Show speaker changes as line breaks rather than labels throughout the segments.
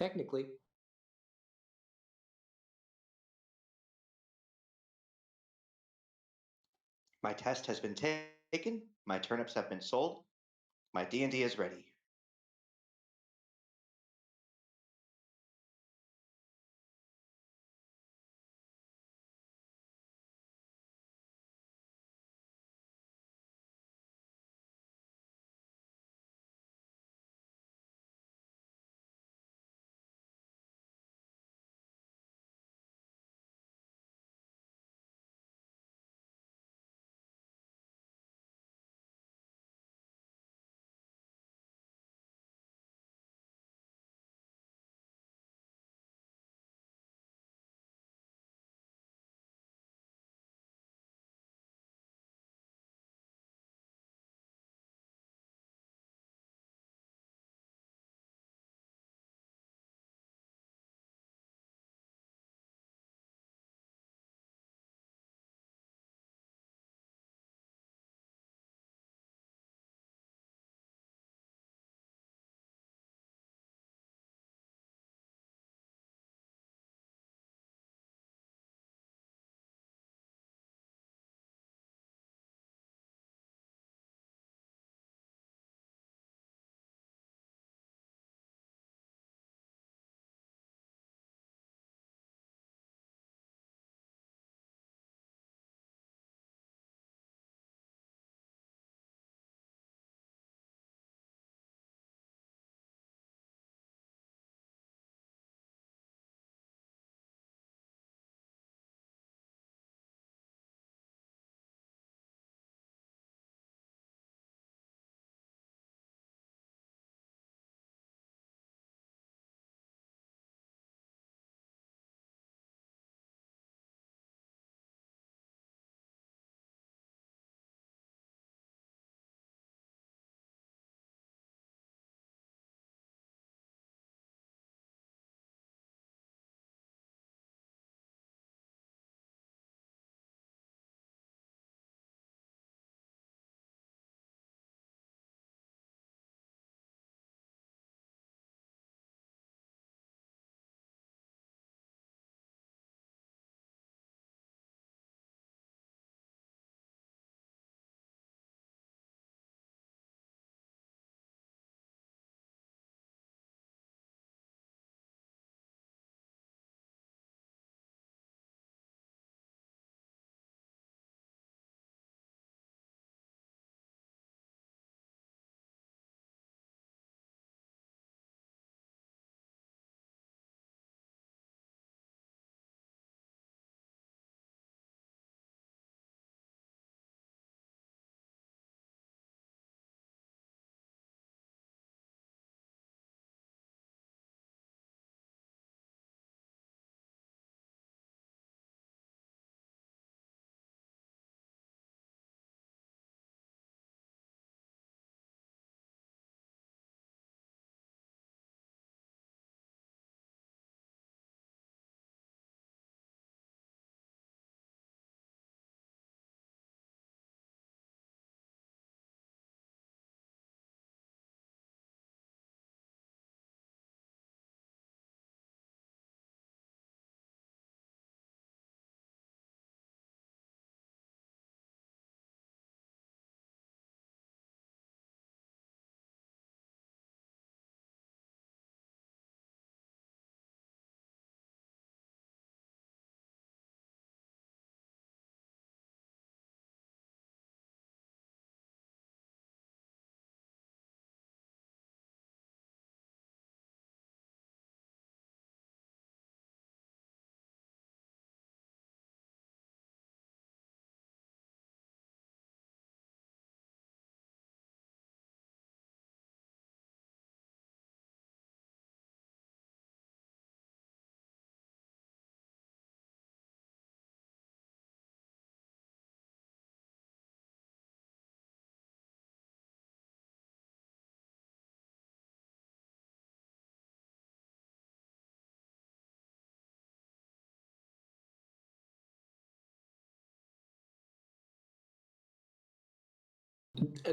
Technically.
My test has been taken, my turnips have been sold, my D&D is ready.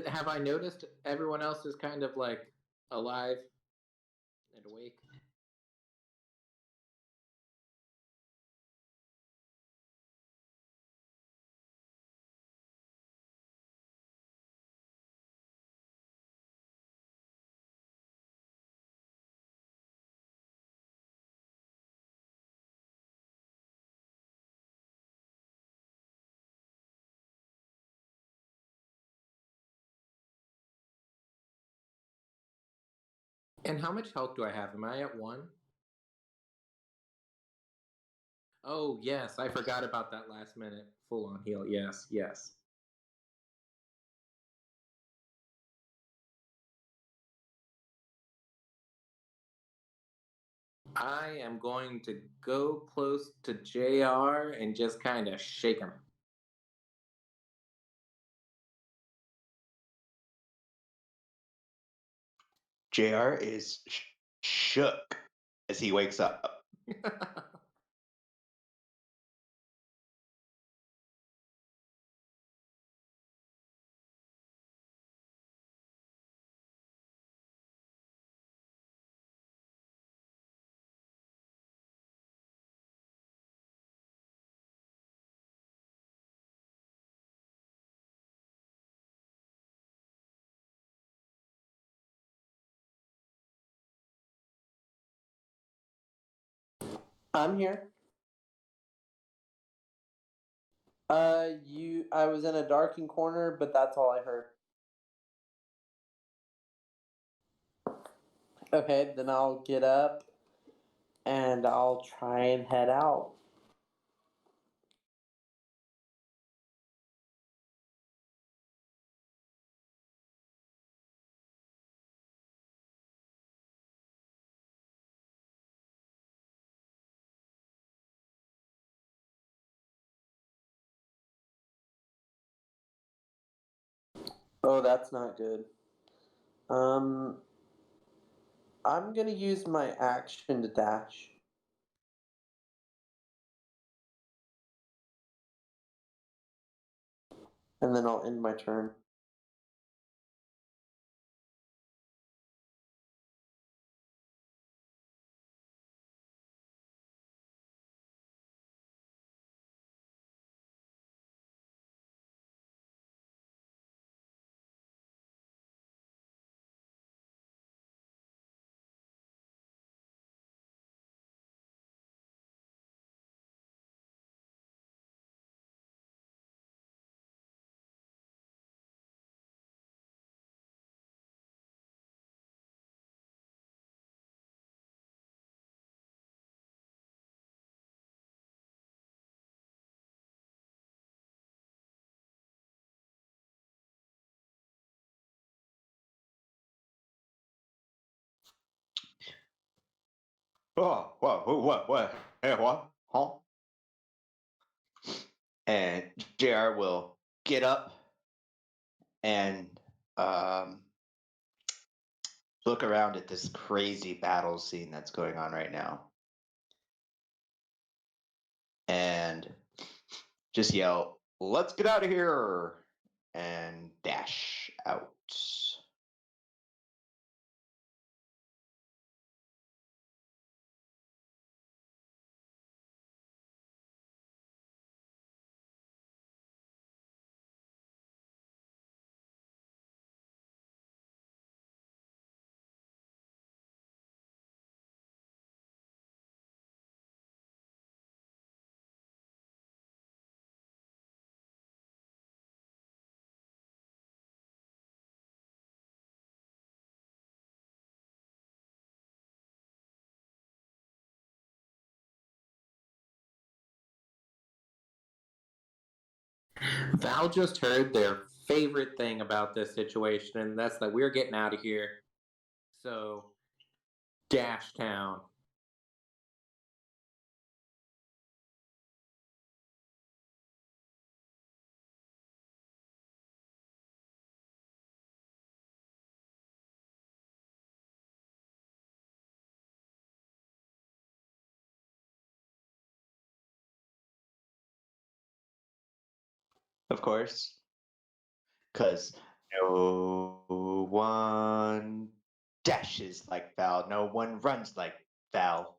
Have I noticed everyone else is kind of like alive and awake? And how much health do I have? Am I at 1? Oh, yes, I forgot about that last minute full on heal. Yes, yes. I am going to go close to JR and just kind of shake him.
JR is shook as he wakes up.
I'm here. I was in a darkened corner, but that's all I heard. Okay, then I'll get up and I'll try and head out. Oh, that's not good. Um, I'm gonna use my action to dash, and then I'll end my turn.
Oh, what? Hey, what? Huh? And JR will get up and um, look around at this crazy battle scene that's going on right now and just yell, "Let's get out of here!" and dash out.
Val just heard their favorite thing about this situation, and that's that we're getting out of here. So, Dash Town.
Of course, because no one dashes like Val, no one runs like Val.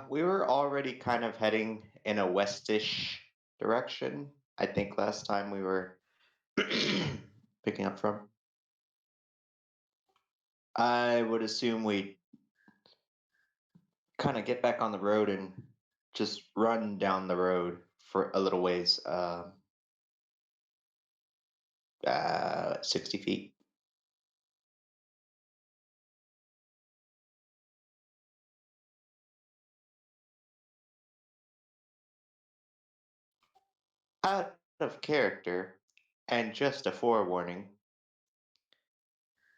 We were already kind of heading in a westish direction. I think last time we were picking up from. I would assume we kind of get back on the road and just run down the road for a little ways, 60 feet. Out of character, and just a forewarning,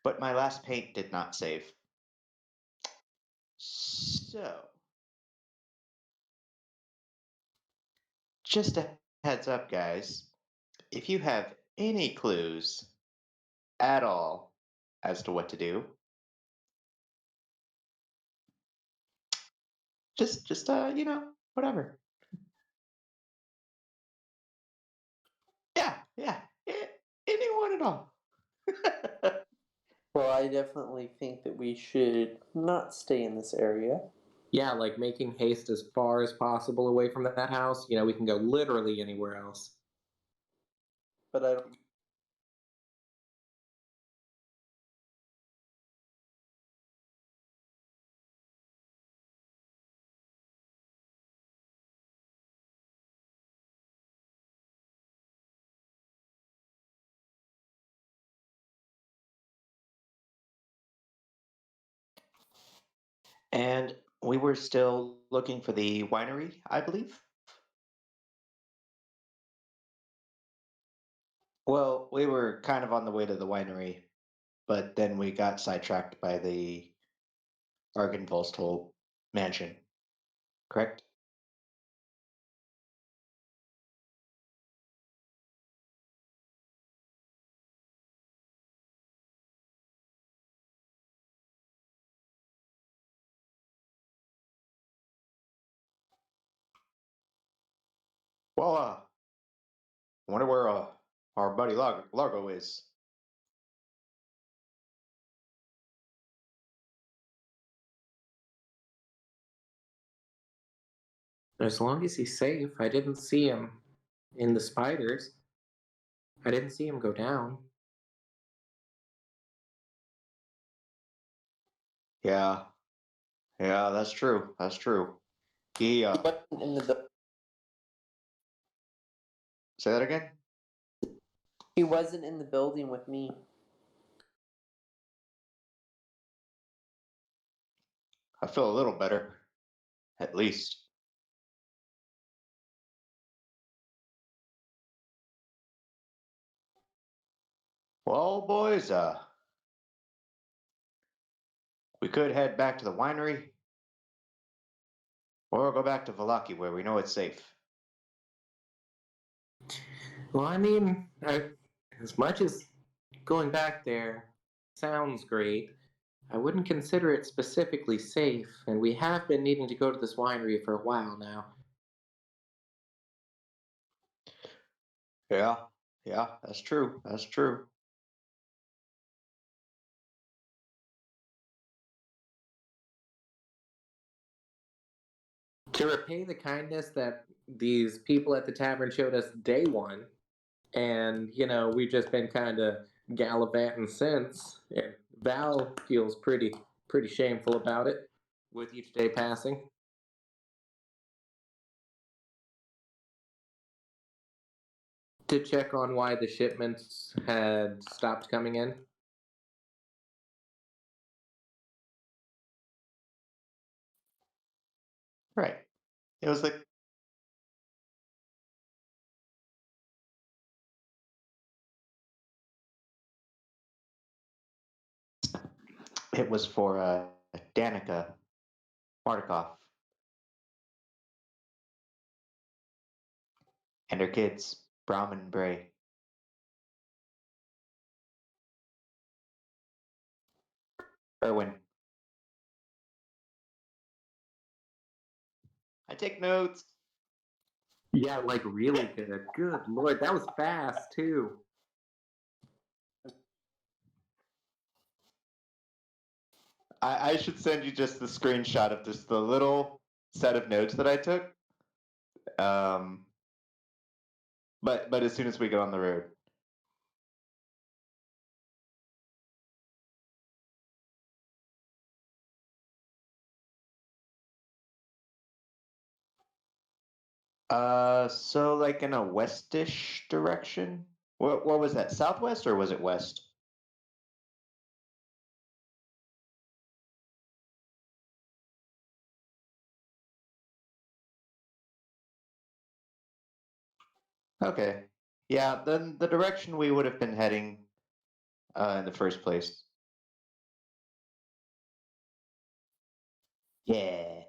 but my last paint did not save. So, just a heads up, guys. If you have any clues at all as to what to do, just whatever. Yeah, anyone at all.
Well, I definitely think that we should not stay in this area.
Yeah, like making haste as far as possible away from that house. You know, we can go literally anywhere else.
But I don't.
And we were still looking for the winery, I believe. Well, we were kind of on the way to the winery, but then we got sidetracked by the Argenvost mansion, correct? Well, I wonder where our buddy Largo is.
As long as he's safe, I didn't see him in the spiders. I didn't see him go down.
Yeah, that's true. That's true. He
He wasn't in the.
say that again.
He wasn't in the building with me.
I feel a little better, at least. Well, boys, we could head back to the winery, or go back to Valaki where we know it's safe.
Well, I mean, as much as going back there sounds great, I wouldn't consider it specifically safe, and we have been needing to go to this winery for a while now.
Yeah, that's true. That's true.
To repay the kindness that these people at the tavern showed us day one, and we've just been kind of gallivanting since, and Val feels pretty shameful about it with each day passing. To check on why the shipments had stopped coming in.
Right. It was like it was for Danica Martikov and her kids, Braum and Bray. Erwin. I take notes.
Yeah, like really good. Good lord, that was fast too.
I should send you just the screenshot of just the little set of notes that I took. Um, but as soon as we get on the road. So like in a westish direction? What was that? Southwest or was it west? Okay. Yeah, then the direction we would have been heading in the first place. Yeah.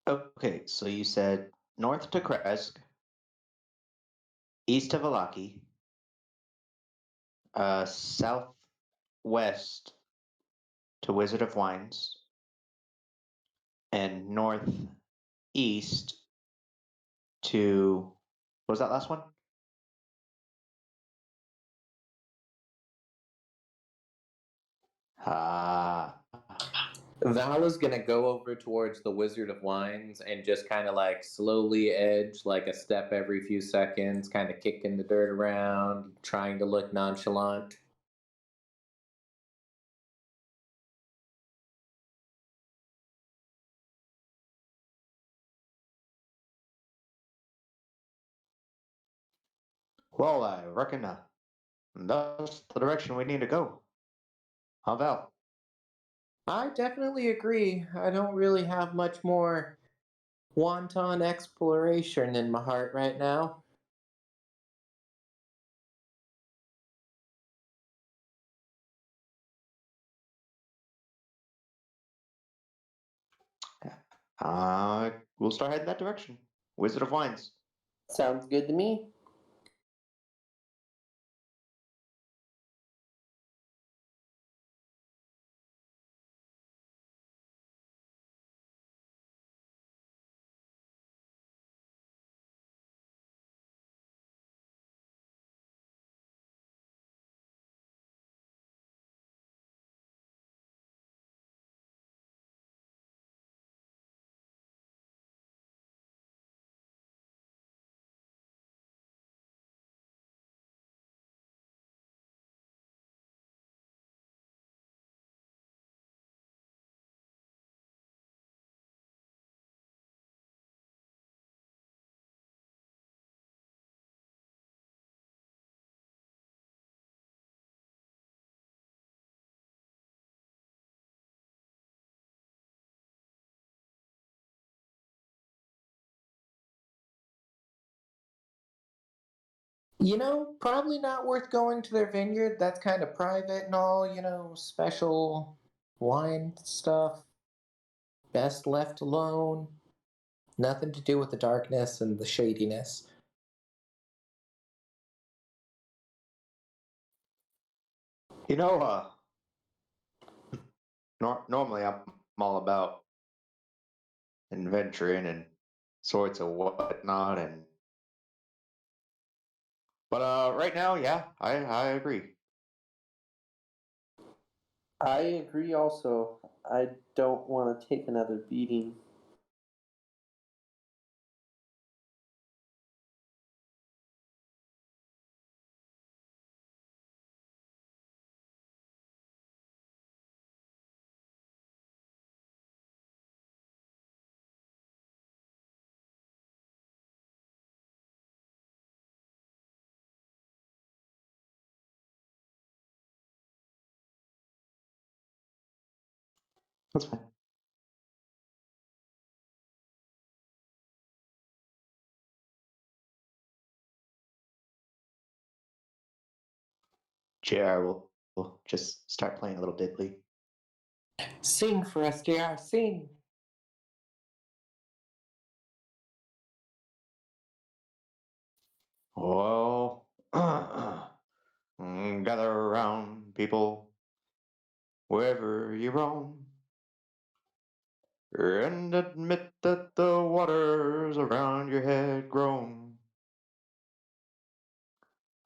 Okay, so you said north to Kresk, east to Valaki, southwest to Wizard of Wines, and northeast to what was that last one? Ah,
Val is gonna go over towards the Wizard of Wines and just kind of like slowly edge, like a step every few seconds, kind of kicking the dirt around, trying to look nonchalant.
well, I reckon that's the direction we need to go. How about?
I definitely agree. I don't really have much more wanton exploration in my heart right now.
We'll start heading that direction. Wizard of Wines.
Sounds good to me.
Probably not worth going to their vineyard. That's kind of private and all, special wine stuff. Best left alone. Nothing to do with the darkness and the shadiness.
You know, normally I'm all about adventuring and sorts of whatnot, and but right now, yeah, I agree.
I agree also. I don't want to take another beating.
That's fine. JR will just start playing a little diddly.
Sing for us, JR, sing.
Oh, gather around, people, wherever you roam, and admit that the waters around your head groan.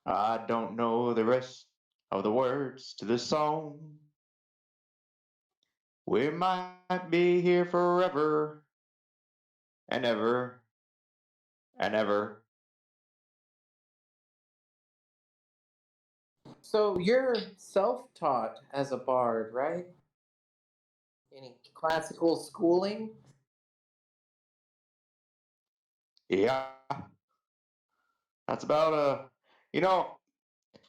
I don't know the rest of the words to this song. We might be here forever and ever and ever.
So you're self taught as a bard, right? Any classical schooling?
Yeah, that's about you know,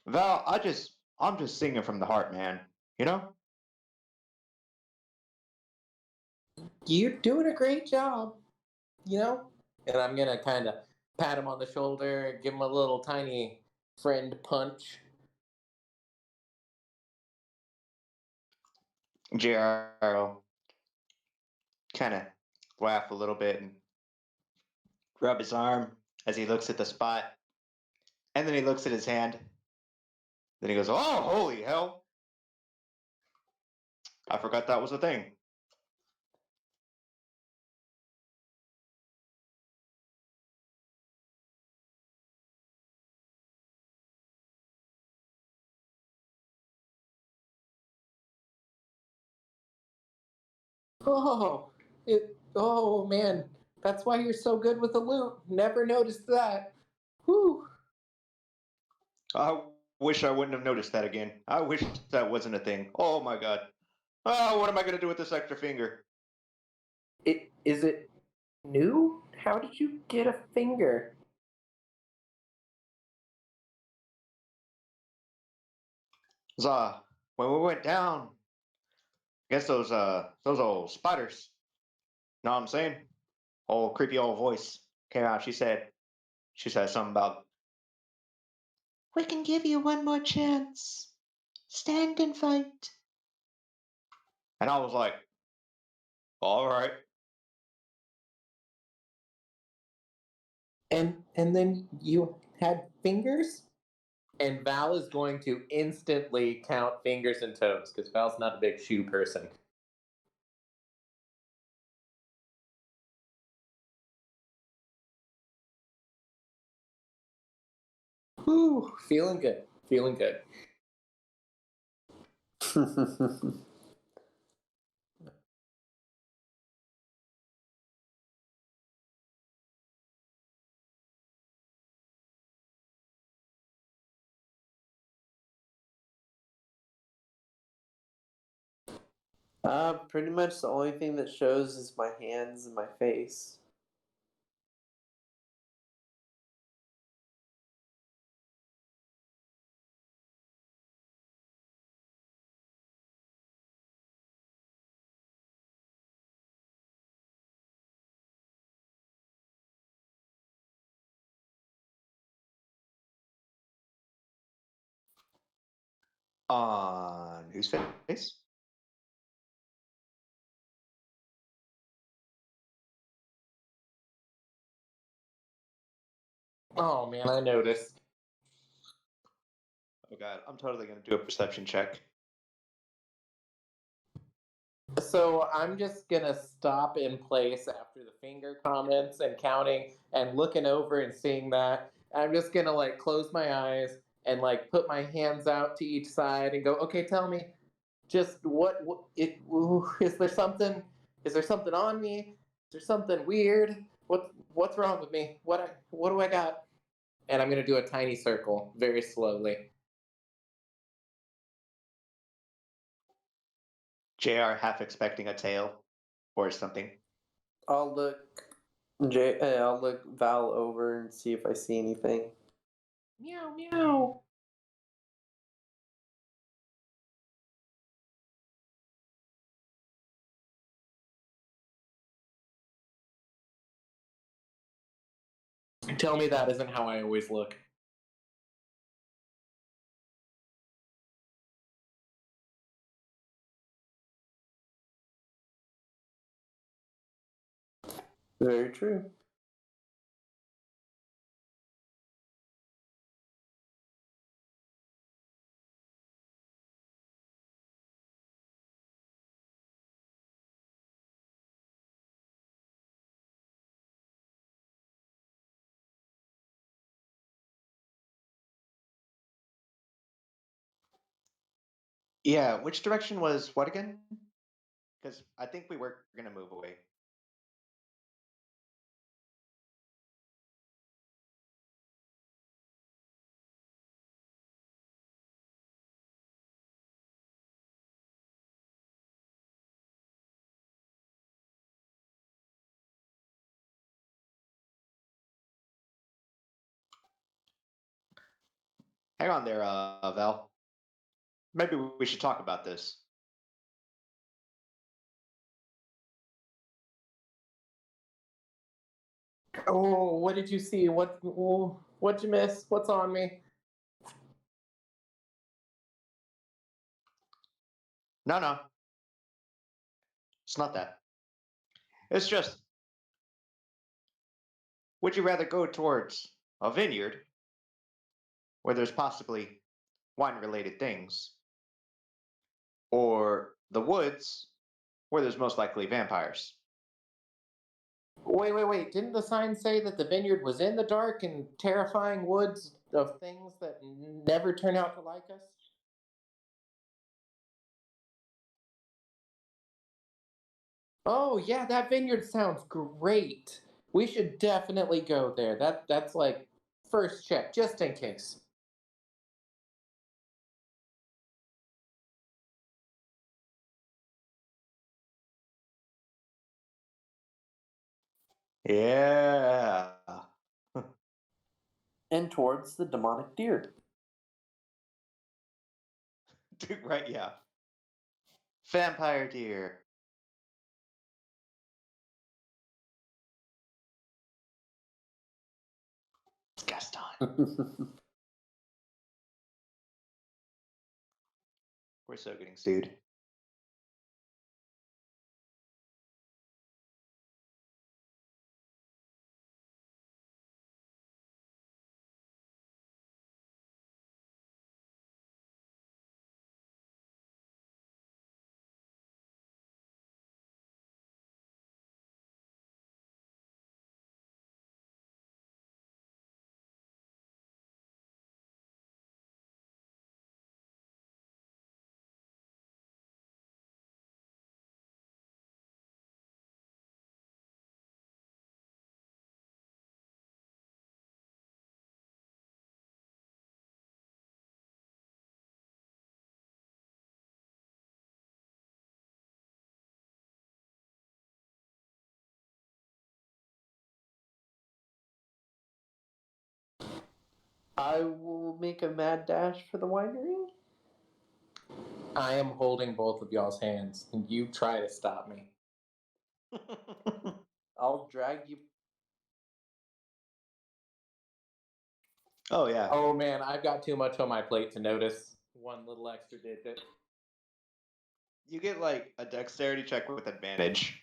Val, I'm just singing from the heart, man. You know?
You're doing a great job, you know? And I'm gonna kind of pat him on the shoulder, give him a little tiny friend punch.
JR kind of laugh a little bit and rub his arm as he looks at the spot. And then he looks at his hand. Then he goes, "Oh, holy hell. I forgot that was a thing."
Oh man, that's why you're so good with the lute. Never noticed that. Whew.
I wish I wouldn't have noticed that again. I wish that wasn't a thing. Oh my god. Oh, what am I going to do with this extra finger?
Is it new? How did you get a finger?
It was, when we went down, I guess those old spiders. Know what I'm saying? Old creepy old voice came out. She said something about, "We can give you one more chance. Stand and fight." And I was like, all right.
And then you had fingers? And Val is going to instantly count fingers and toes because Val's not a big shoe person. Whew, feeling good. Feeling good.
Pretty much the only thing that shows is my hands and my face.
On whose face?
Oh man, I noticed.
Oh god, I'm totally gonna do a perception check.
So I'm just gonna stop in place after the finger comments and counting and looking over and seeing that. I'm just gonna like close my eyes and like put my hands out to each side and go, okay, tell me, just what it ooh, is there something? Is there something on me? Is there something weird? What's wrong with me? What do I got? And I'm gonna do a tiny circle very slowly.
JR half expecting a tail or something.
I'll look I'll look Val over and see if I see anything.
Meow meow. Tell me that isn't how I always look.
Very true.
Yeah, which direction was what again? Because I think we were gonna move away. Hang on there, Val. Maybe we should talk about this.
Oh, what did you see? What'd you miss? What's on me?
No, no, it's not that. It's just, would you rather go towards a vineyard where there's possibly wine-related things, or the woods where there's most likely vampires?
Wait. Didn't the sign say that the vineyard was in the dark and terrifying woods of things that never turn out to like us? Oh, yeah, that vineyard sounds great. We should definitely go there. That's like first check just in case.
Yeah.
And towards the demonic deer.
Dude, right, yeah. Vampire deer. Gaston. We're so getting sued.
I will make a mad dash for the winery.
I am holding both of y'all's hands, and you try to stop me.
I'll drag you.
Oh, yeah.
Oh man, I've got too much on my plate to notice. one little extra digit.
You get like a dexterity check with advantage.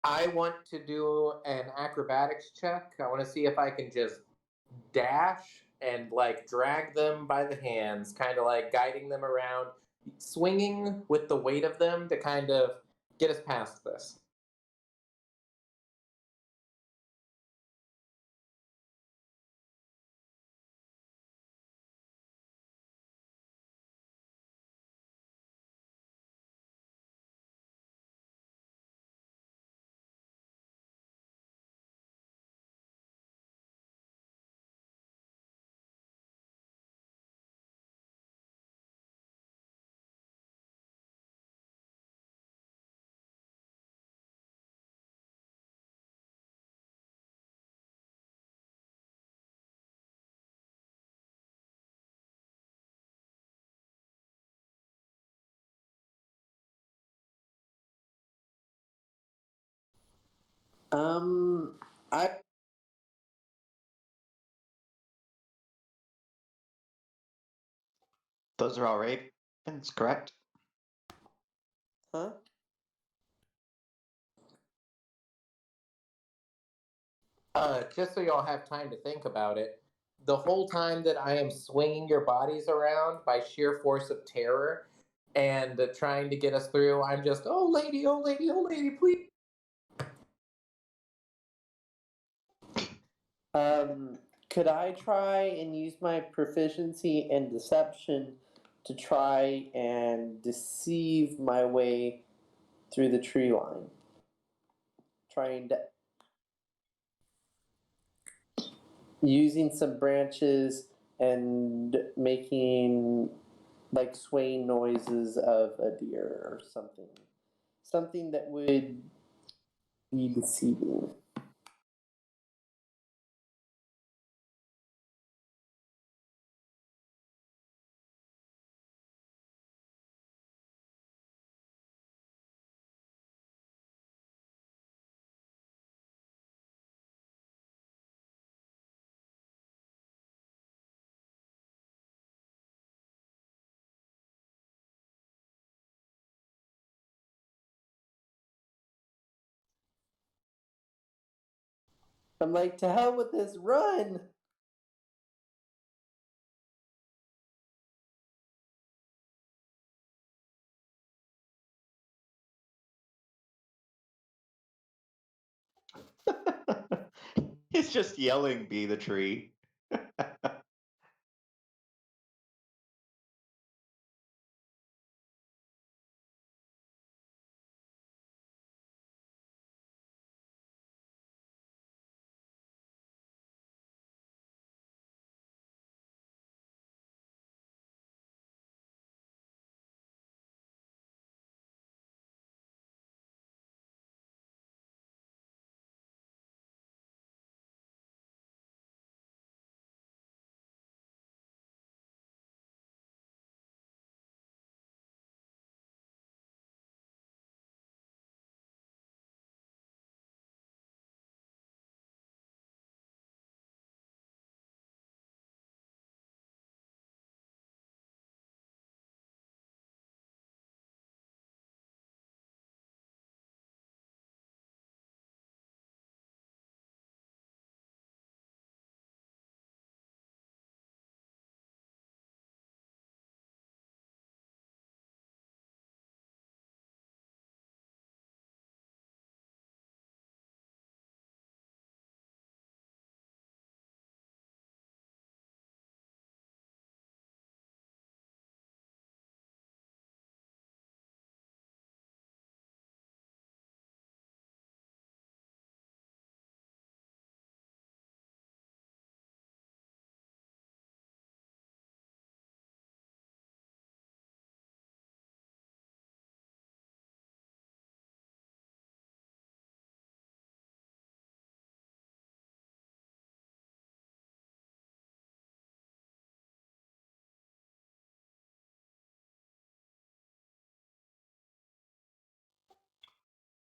I want to do an acrobatics check. I want to see if I can just dash and like drag them by the hands, kind of like guiding them around, swinging with the weight of them to kind of get us past this.
Um, I
Those are all ravens, correct?
huh?
Just so y'all have time to think about it, the whole time that I am swinging your bodies around by sheer force of terror and trying to get us through, I'm just, oh lady, oh lady, oh lady, please.
Could I try and use my proficiency in deception to try and deceive my way through the tree line? Trying to using some branches and making like swaying noises of a deer or something. Something that would be deceiving. I'm like, to hell with this, run!
He's just yelling, "Be the tree."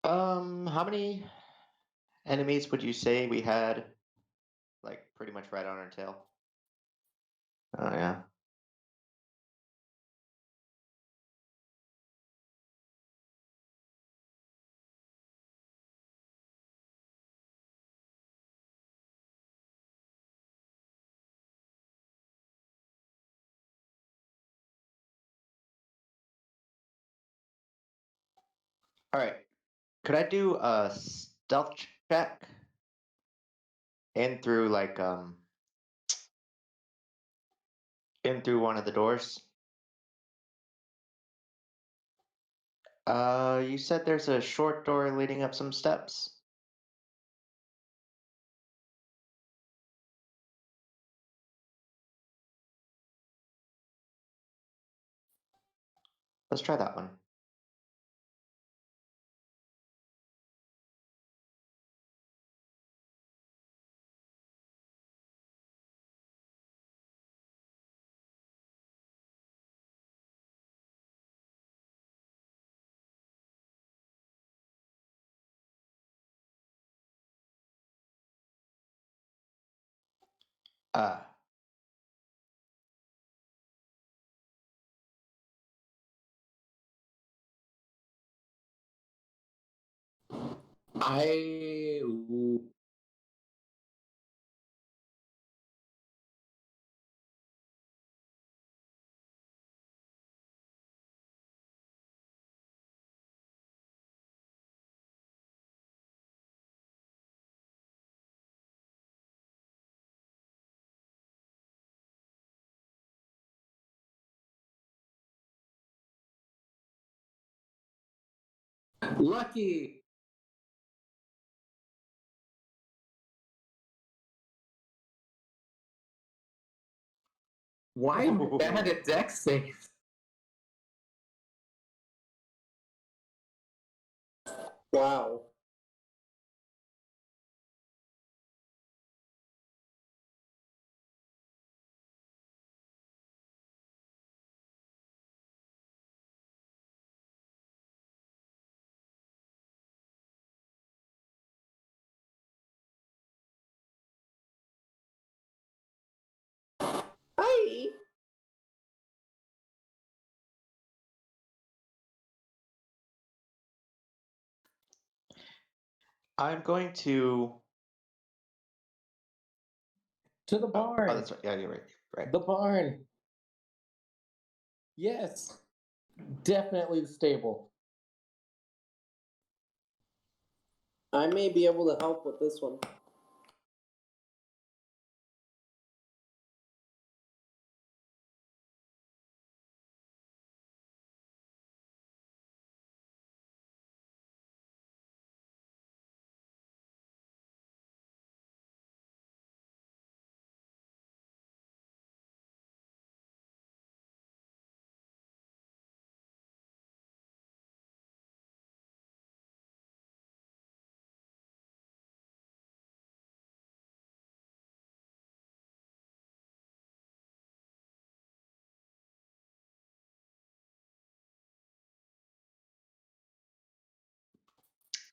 How many enemies would you say we had? Like pretty much right on our tail. Oh yeah. All right. Could I do a stealth check in through in through one of the doors? You said there's a short door leading up some steps. Let's try that one. Uh,
I lucky. Why am I bad at deck saves?
Wow. Hi.
I'm going to.
To the
Oh,
barn.
that's right. Yeah, you're right. Right.
The barn. Yes. Definitely the stable.
I may be able to help with this one.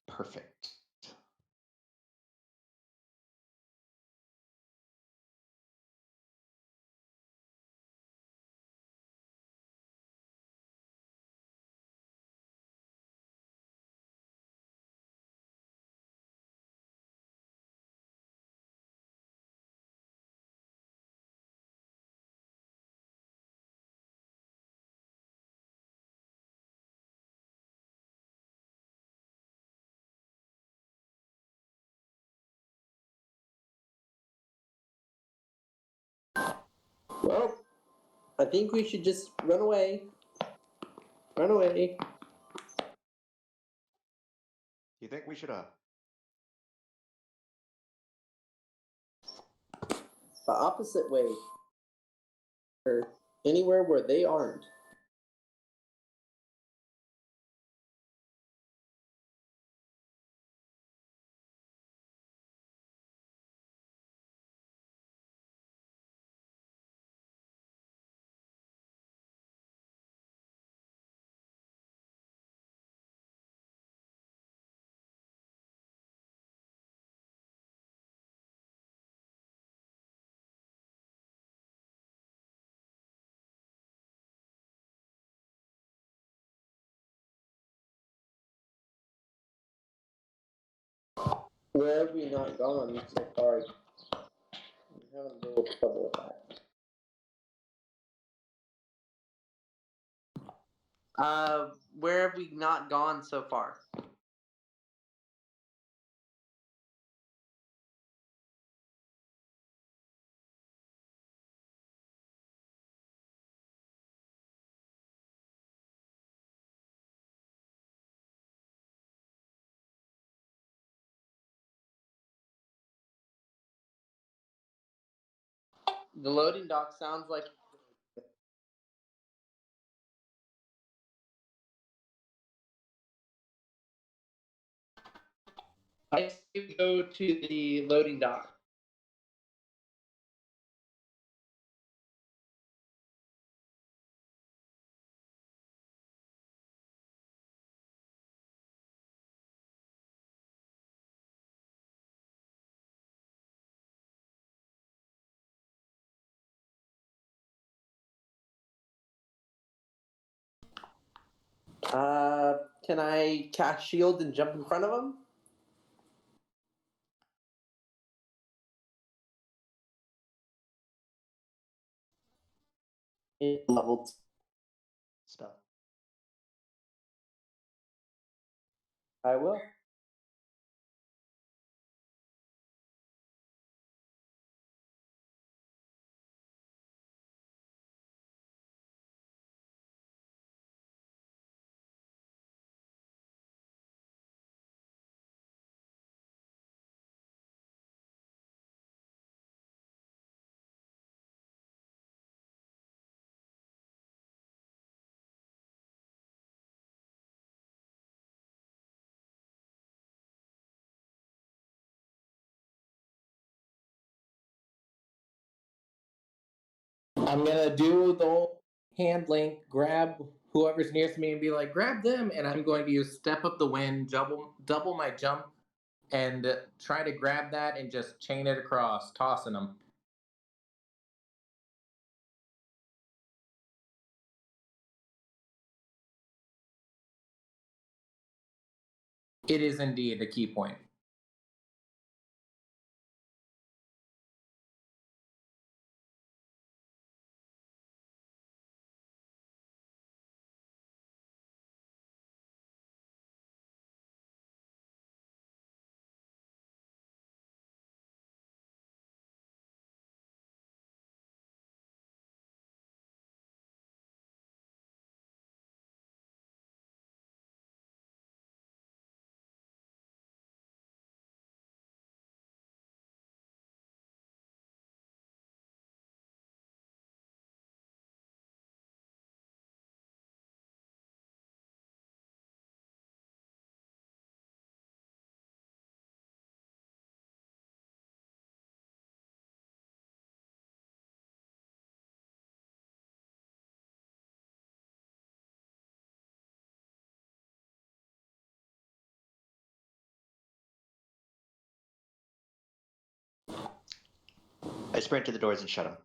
Perfect.
Well, I think we should just run away. Run away.
You think we should
The opposite way. Or anywhere where they aren't. Where have we not gone so far? I'm having a little trouble with that. Where have we not gone so far? The loading dock sounds like I say we go to the loading dock. Can I cast shield and jump in front of him? Level.
Spell.
I will.
I'm gonna do the whole hand link, grab whoever's nearest me, and be like, grab them. And I'm going to use step up the wind, double my jump, and try to grab that and just chain it across, tossing them. It is indeed a key point.
I sprint to the doors and shut them.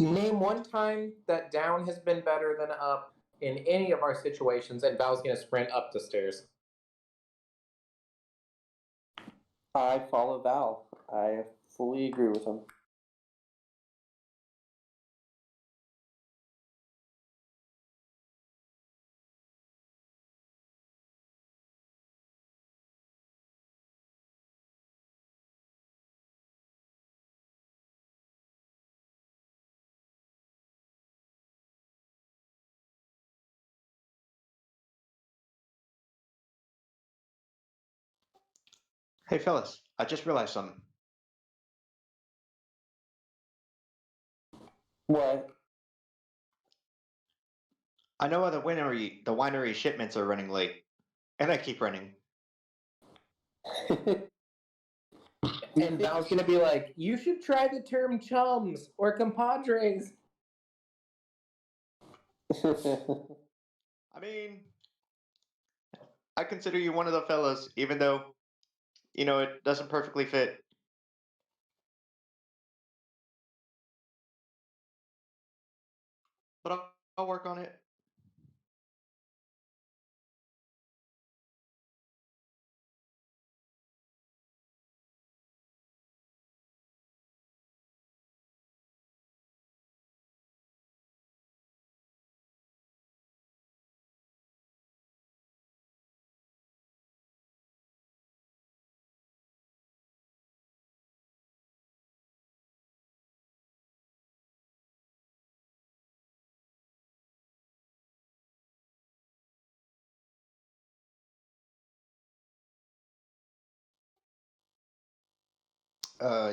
Name one time that down has been better than up in any of our situations, and Val's gonna sprint up the stairs.
I follow Val. I fully agree with him.
Hey, fellas, I just realized something.
What?
I know the winery shipments are running late, and I keep running.
And Val's gonna be like, you should try the term chums or compadres.
I mean, I consider you one of the fellas, even though, it doesn't perfectly fit. but I'll work on it.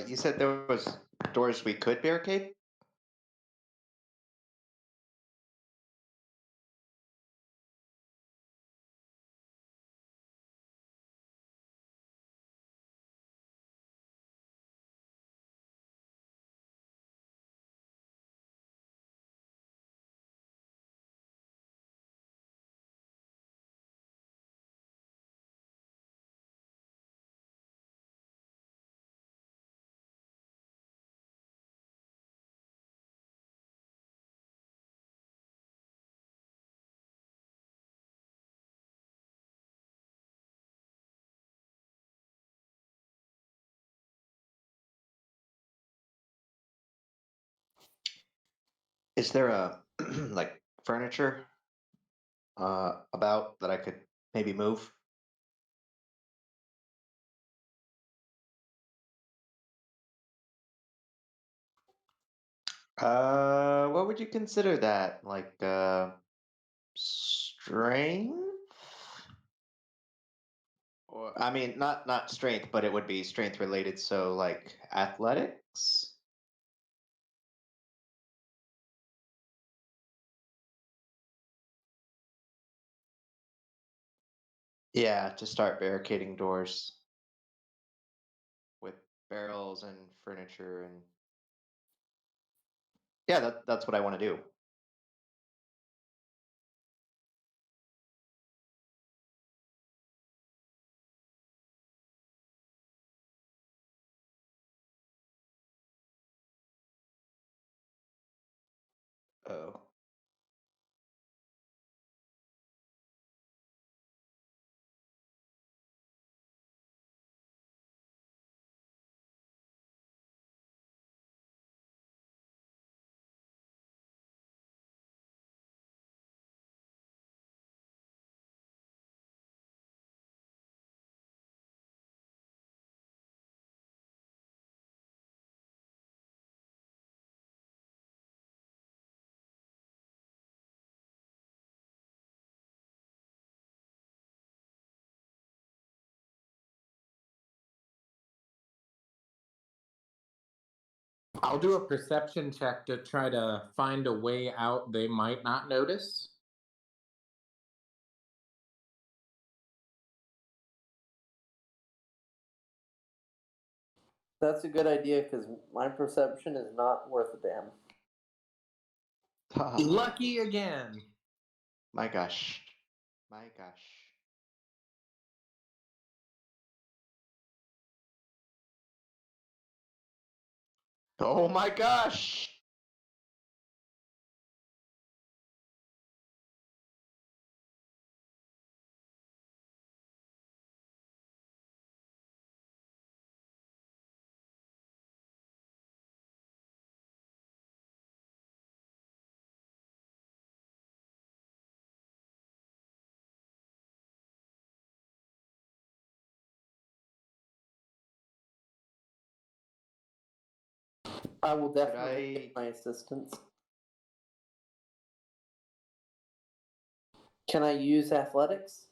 You said there was doors we could barricade? Is there a like furniture about that I could maybe move? What would you consider that? Like strength? Or I mean, not strength, but it would be strength related. So like athletics. Yeah, to start barricading doors with barrels and furniture and yeah, that's what I want to do. Oh.
I'll do a perception check to try to find a way out they might not notice.
That's a good idea because my perception is not worth a damn.
Lucky again.
My gosh. My gosh. Oh my gosh.
I will
Could
definitely
I
get my assistance. Can I use athletics?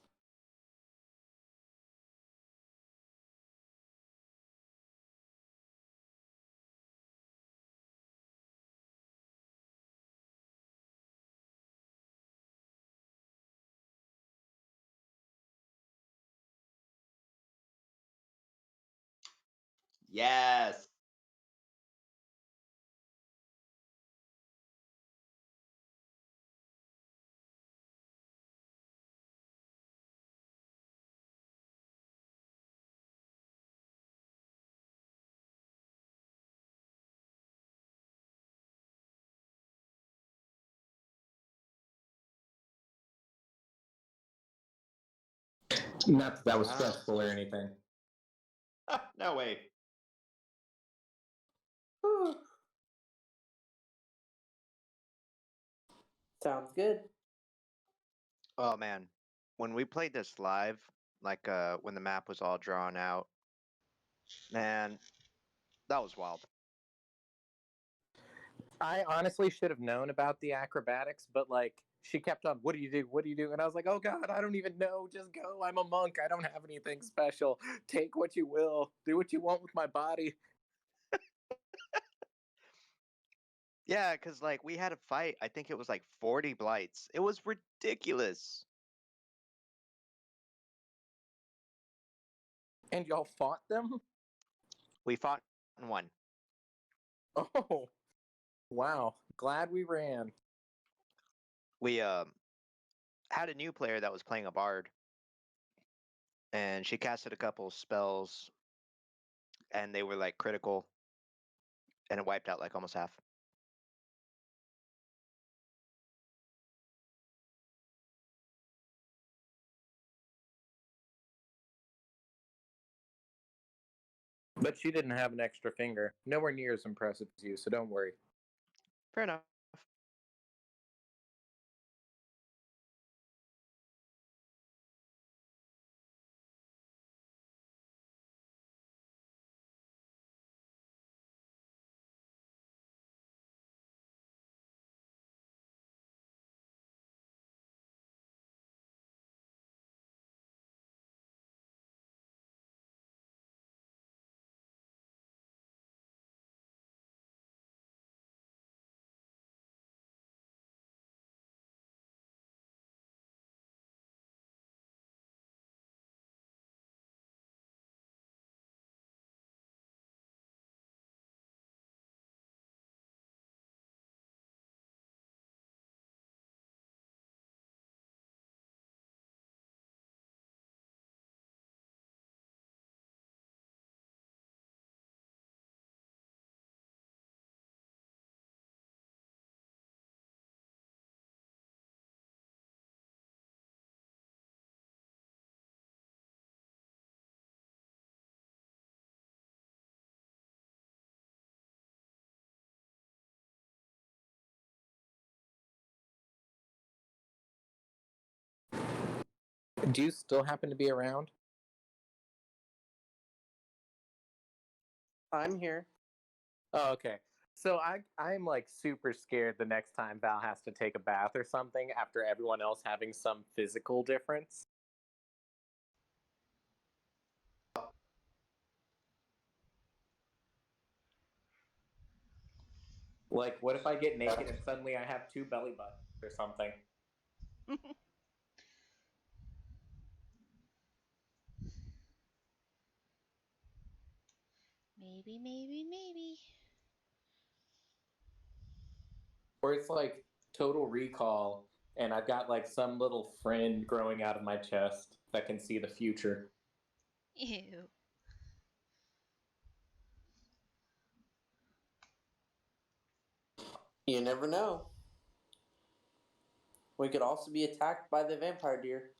Yes.
Not that that was
Ah.
stressful or anything.
No way.
Sounds good.
Oh man, when we played this live, like when the map was all drawn out, man, that was wild.
I honestly should have known about the acrobatics, but like she kept on, "What do you do? What do you do?" And I was like, "Oh God, I don't even know. Just go. I'm a monk. I don't have anything special. Take what you will. Do what you want with my body."
Yeah, because like we had a fight. I think it was like 40 blights. It was ridiculous.
And y'all fought them?
We fought and won.
Oh, wow. Glad we ran.
We had a new player that was playing a bard, and she casted a couple spells, and they were like critical, and it wiped out like almost half.
But she didn't have an extra finger. Nowhere near as impressive as you, so don't worry.
Fair enough.
Do you still happen to be around?
I'm here.
Oh, okay. So I'm like super scared the next time Val has to take a bath or something after everyone else having some physical difference. Like, what if I get naked and suddenly I have two belly buttons or something?
Maybe, maybe, maybe.
Or it's like Total Recall, and I've got like some little friend growing out of my chest that can see the future.
Ew.
You never know. We could also be attacked by the vampire deer.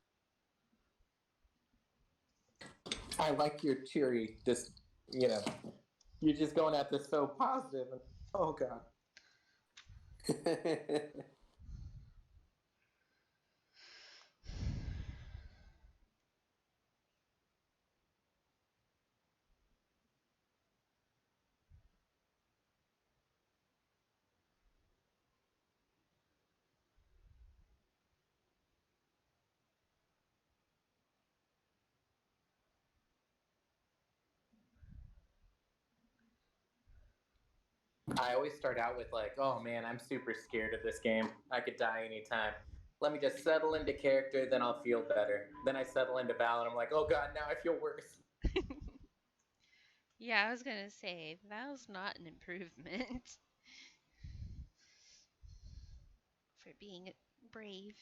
I like your cheery, just, you're just going at this so positive. And, oh, God. I always start out with like, oh man, I'm super scared of this game. I could die anytime. Let me just settle into character, then I'll feel better. Then I settle into Val, and I'm like, oh God, now I feel worse.
Yeah, I was gonna say, that was not an improvement for being brave.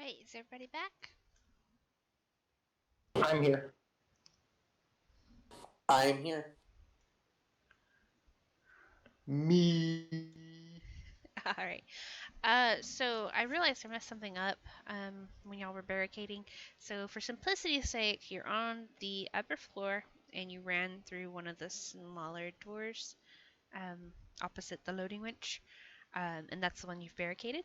right, is everybody back?
I'm here.
I am here.
Me.
All right. So I realized I messed something up when y'all were barricading. So for simplicity's sake, you're on the upper floor and you ran through one of the smaller doors opposite the loading winch, and that's the one you've barricaded.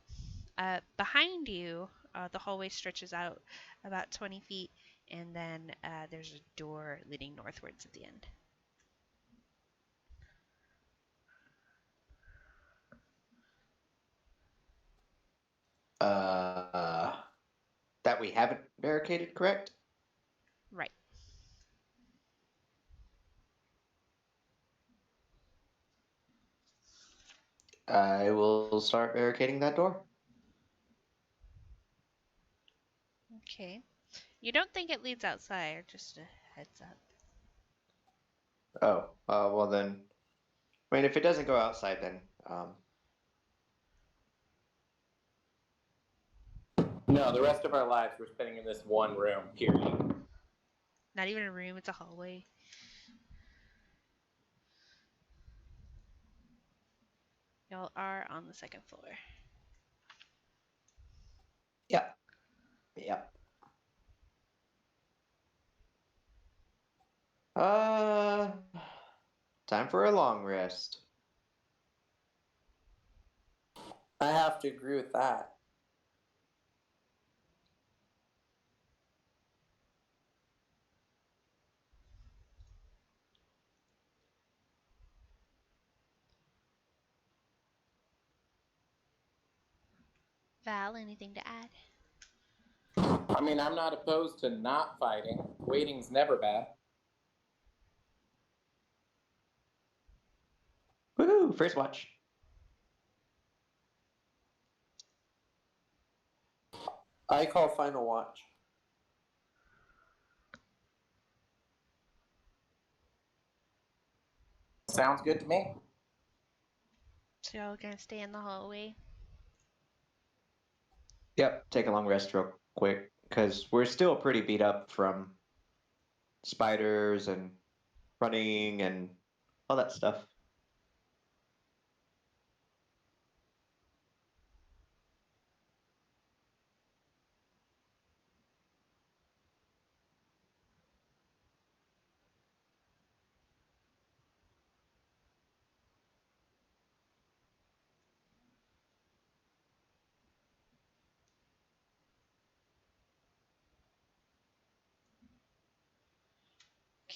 Behind you, the hallway stretches out about 20 feet, and then there's a door leading northwards at the end.
That we haven't barricaded, correct?
Right.
I will start barricading that door.
Okay. You don't think it leads outside, just a heads up.
Oh, well then. I mean, if it doesn't go outside, then
No, the rest of our lives we're spending in this one room, period.
Not even a room, it's a hallway. Y'all are on the second floor.
yeah, yeah. Uh, time for a long rest.
I have to agree with that.
Val, anything to add?
I mean, I'm not opposed to not fighting. Waiting's never bad.
Woohoo! First watch.
I call final watch.
Sounds good to me.
So y'all gonna stay in the hallway?
Yep. Take a long rest real quick because we're still pretty beat up from spiders and running and all that stuff.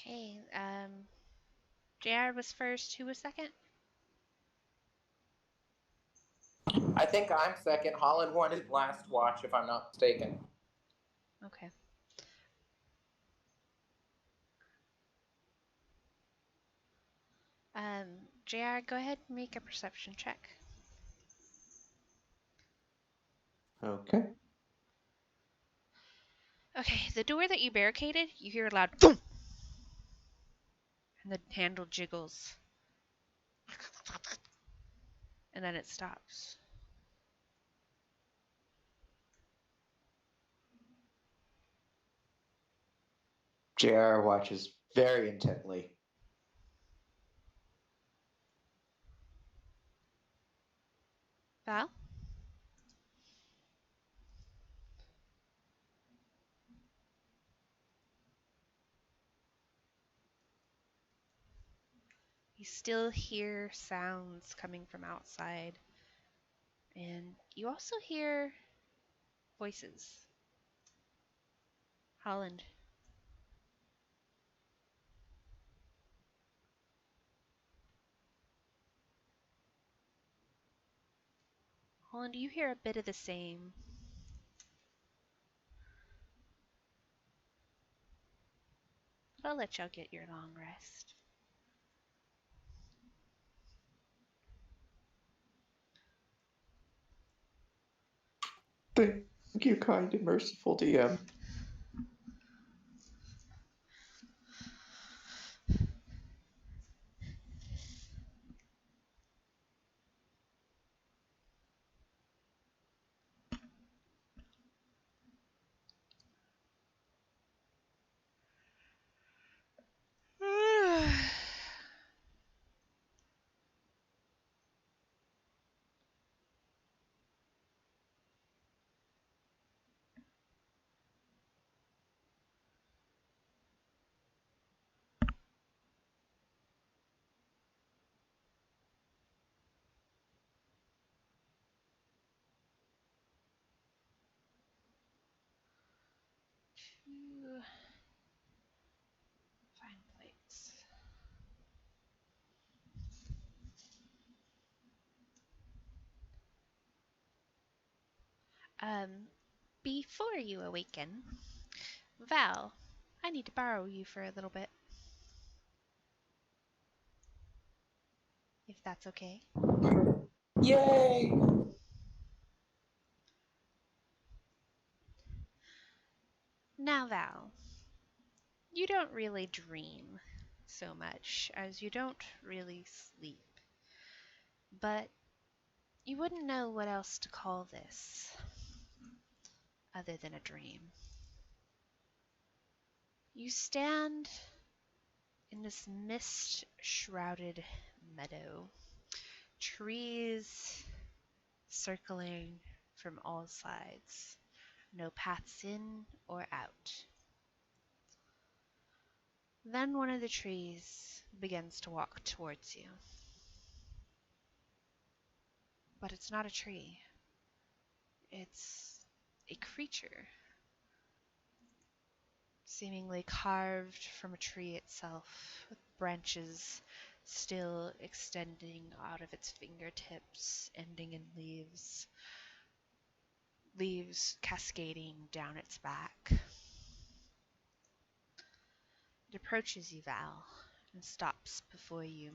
Okay, JR was first, who was second?
I think I'm second. Holland wanted last watch, if I'm not mistaken.
Okay. JR, go ahead and make a perception check.
Okay.
Okay, the door that you barricaded, you hear a loud boom! And the handle jiggles. And then it stops.
JR watches very intently.
Val? You still hear sounds coming from outside. And you also hear voices. Holland. Holland, you hear a bit of the same. But I'll let y'all get your long rest.
Thank you, kind and merciful DM.
to find plates. Before you awaken, Val, I need to borrow you for a little bit. If that's okay.
Yay!
Now, Val, you don't really dream so much as you don't really sleep. But you wouldn't know what else to call this other than a dream. You stand in this mist shrouded meadow, trees circling from all sides, no paths in or out. Then one of the trees begins to walk towards you. But it's not a tree, it's a creature, seemingly carved from a tree itself, with branches still extending out of its fingertips, ending in leaves cascading down its back. It approaches you, Val, and stops before you.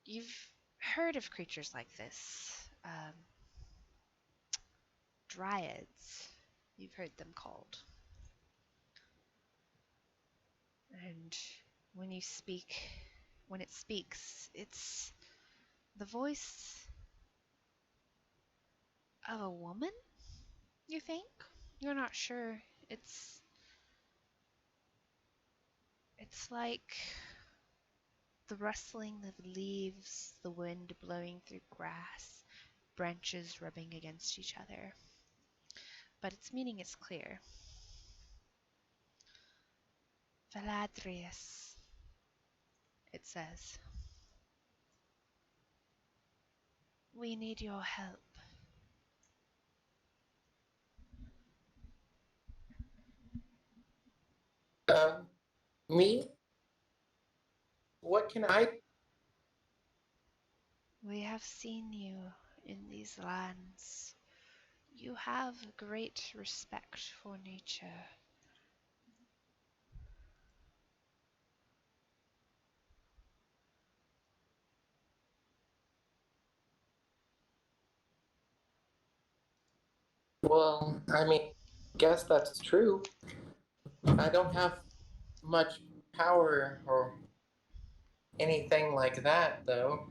You've heard of creatures like this. Dryads, you've heard them called. And when it speaks, it's the voice of a woman, you think? You're not sure. It's like the rustling of leaves, the wind blowing through grass, branches rubbing against each other. But its meaning is clear. Valadrius, it says. We need your help.
Me? What can I?
We have seen you in these lands. You have great respect for nature.
Well, I mean, guess that's true. I don't have much power or anything like that, though.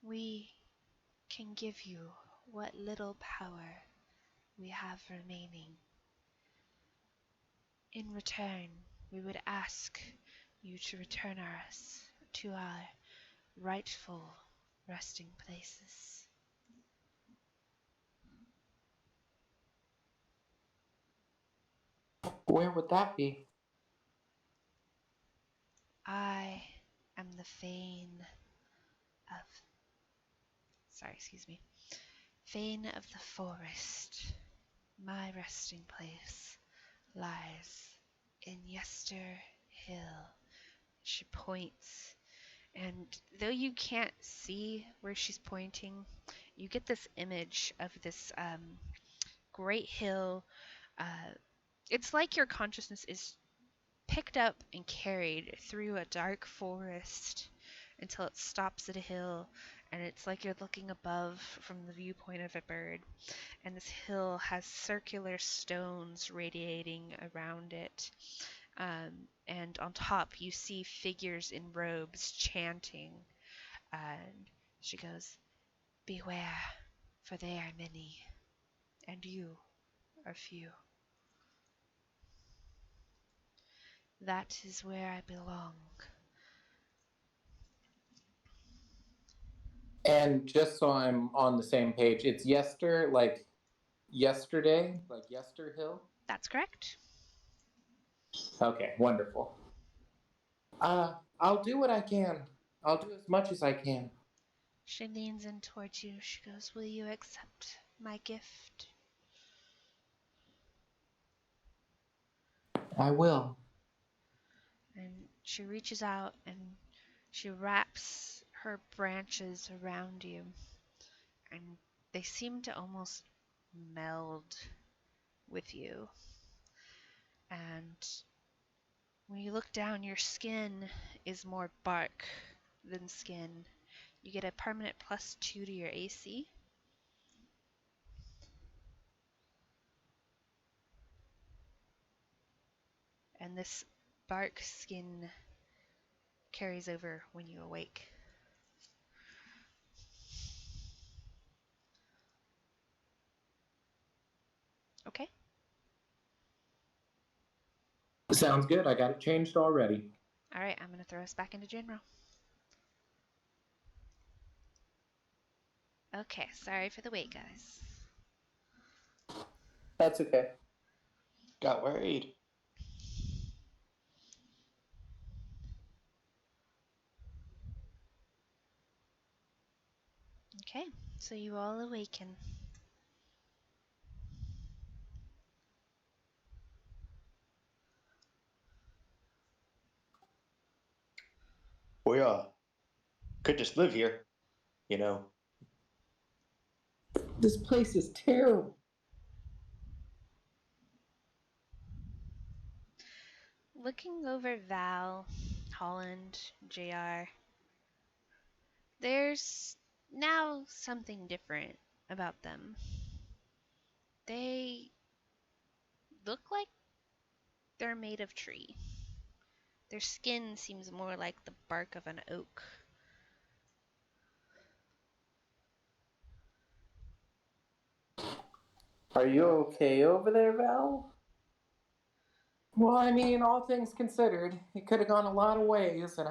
We can give you what little power we have remaining. In return, we would ask you to return us to our rightful resting places.
Where would that be?
I am the Fane of... Fane of the Forest. My resting place lies in Yester Hill. She points, and though you can't see where she's pointing, you get this image of this great hill. It's like your consciousness is picked up and carried through a dark forest until it stops at a hill, and it's like you're looking above from the viewpoint of a bird. And this hill has circular stones radiating around it. And on top, you see figures in robes chanting. And she goes, "Beware, for they are many, and you are few. That is where I belong."
And just so I'm on the same page, it's like yesterday, like Yester Hill?
That's correct.
Okay, wonderful. I'll do what I can. I'll do as much as I can.
She leans in towards you. She goes, "Will you accept my gift?"
I will.
And she reaches out and she wraps her branches around you, and they seem to almost meld with you. And when you look down, your skin is more bark than skin. You get a permanent +2 to your AC. And this bark skin carries over when you awake. Okay?
Sounds good. I got it changed already.
Alright, I'm gonna throw us back into general. Okay, sorry for the wait, guys.
That's okay.
Got worried.
Okay, so you all awaken.
We could just live here, you know.
This place is terrible.
Looking over Val, Holland, JR, there's now something different about them. They look like they're made of tree. Their skin seems more like the bark of an oak.
Are you okay over there, Val?
Well, I mean, all things considered, it could have gone a lot of ways, and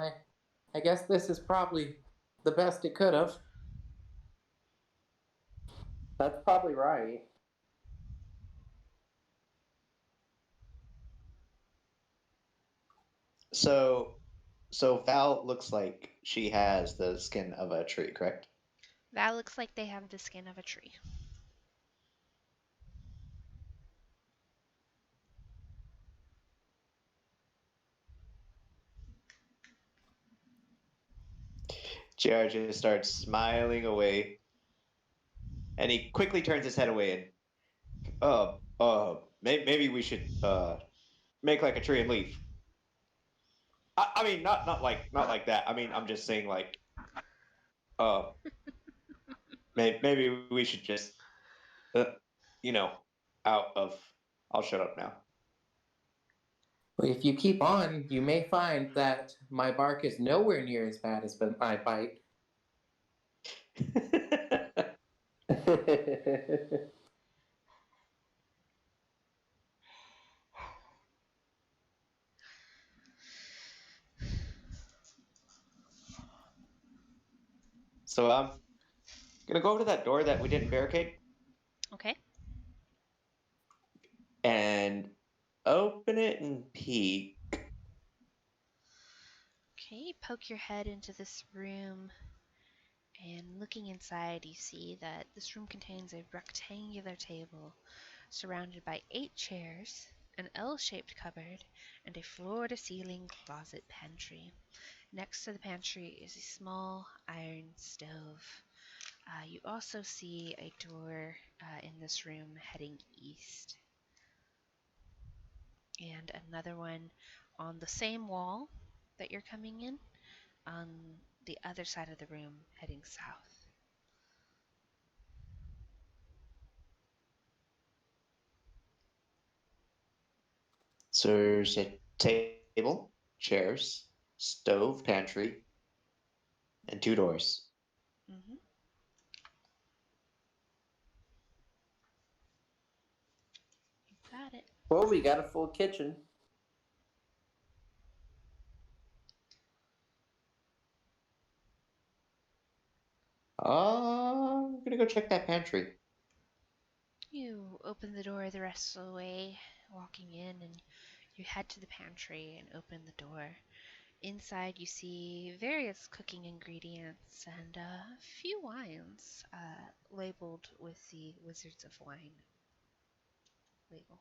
I guess this is probably the best it could have.
That's probably right.
So Val looks like she has the skin of a tree, correct?
That looks like they have the skin of a tree.
JR just starts smiling away, and he quickly turns his head away and maybe we should make like a tree and leave. I mean, not like that. I mean, I'm just saying like, uh, maybe we should just, uh, you know, out of. I'll shut up now.
Well, if you keep on, you may find that my bark is nowhere near as bad as my bite.
So I'm gonna go over to that door that we didn't barricade
Okay?
and open it and peek.
Okay, poke your head into this room, and looking inside, you see that this room contains a rectangular table surrounded by 8 chairs, an L-shaped cupboard, and a floor-to-ceiling closet pantry. Next to the pantry is a small iron stove. You also see a door in this room heading east, and another one on the same wall that you're coming in on the other side of the room heading south.
So there's a table, chairs, stove, pantry, and 2 doors.
Mm-hmm. You got it.
Well, we got a full kitchen.
I'm gonna go check that pantry.
You open the door the rest of the way, walking in, and you head to the pantry and open the door. Inside, you see various cooking ingredients and a few wines labeled with the Wizards of Wine label.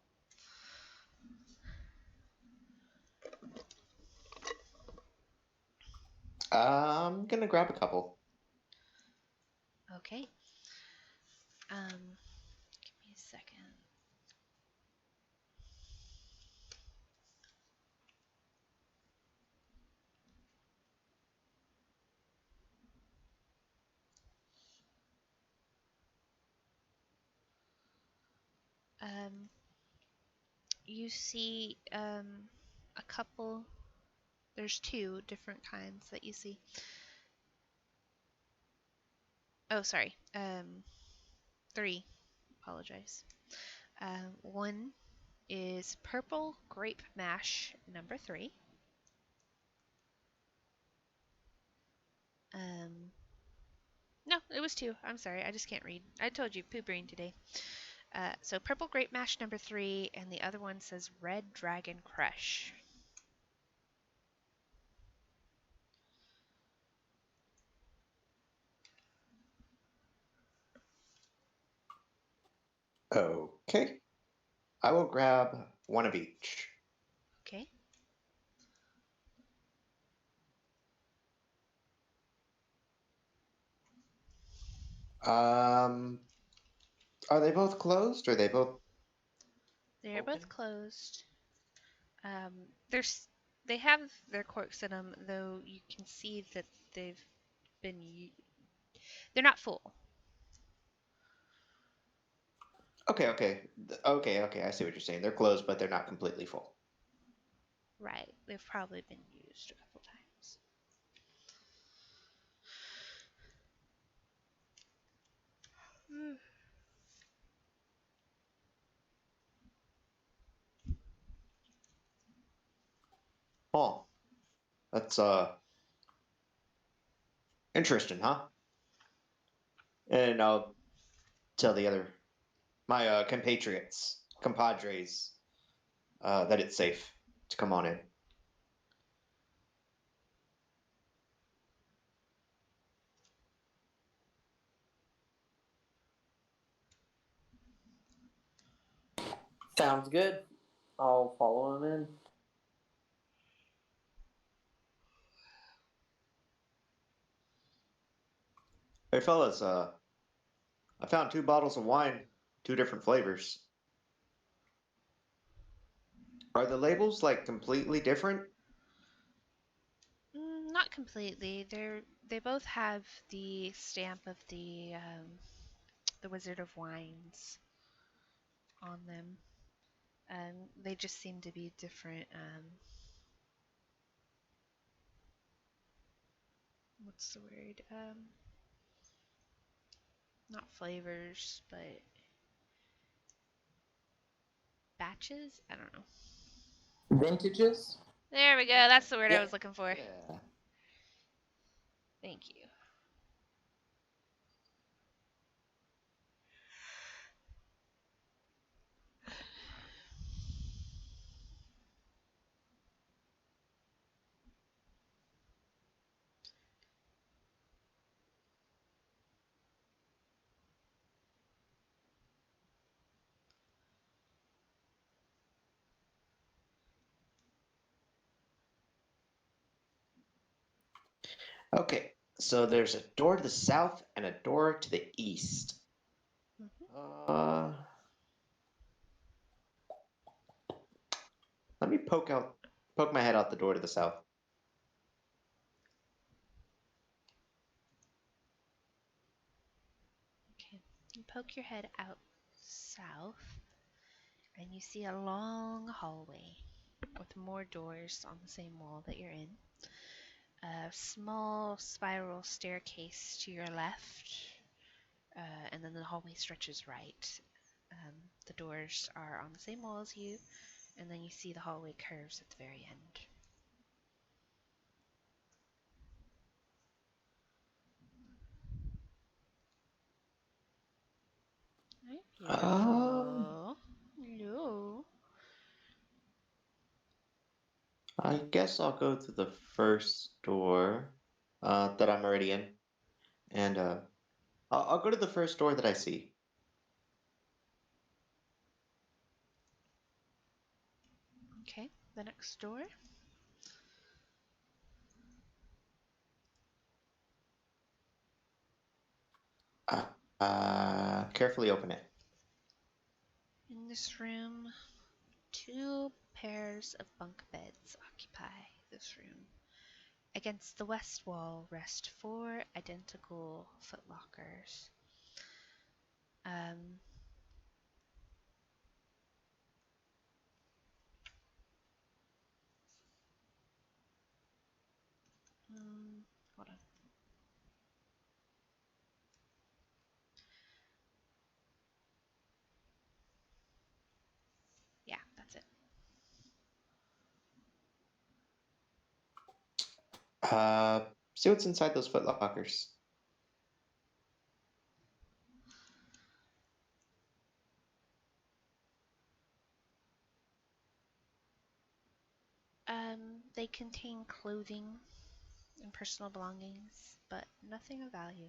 I'm gonna grab a couple.
Okay. Give me a second. Um, you see a couple. There's two different kinds that you see. Oh, sorry. Three. Apologize. One is purple grape mash number 3. No, it was 2. I'm sorry, I just can't read. I told you, poop brain today. So purple grape mash number 3, and the other one says red dragon crush.
Okay. I will grab one of each.
Okay.
Are they both closed or are they both
They're
open?
both closed. There's they have their corks in them, though you can see that they've been they're not full.
Okay. I see what you're saying. They're closed, but they're not completely full.
Right. They've probably been used a couple times.
Oh, that's interesting, huh? And I'll tell the other my compatriots, compadres, that it's safe to come on in.
Sounds good. I'll follow him in.
Hey fellas, I found 2 bottles of wine, 2 different flavors. Are the labels like completely different?
Not completely. They both have the stamp of the Wizard of Wines on them. They just seem to be different. What's the word? Not flavors, but batches. I don't know.
Vintages?
There we go. That's the word I
Yep.
was looking for.
Yeah.
Thank you.
Okay, so there's a door to the south and a door to the east.
Mm-hmm.
Let me poke my head out the door to the south.
Okay. You poke your head out south, and you see a long hallway with more doors on the same wall that you're in. A small spiral staircase to your left, and then the hallway stretches right. The doors are on the same wall as you, and then you see the hallway curves at the very end. Right?
Um,
Hello. Hello.
I guess I'll go to the first door that I'm already in, and I'll go to the first door that I see.
Okay, the next door.
Carefully open it.
In this room, 2 pairs of bunk beds occupy this room. Against the west wall rest 4 identical footlockers. Um, Hold on. Yeah, that's it.
See what's inside those footlockers.
They contain clothing and personal belongings, but nothing of value.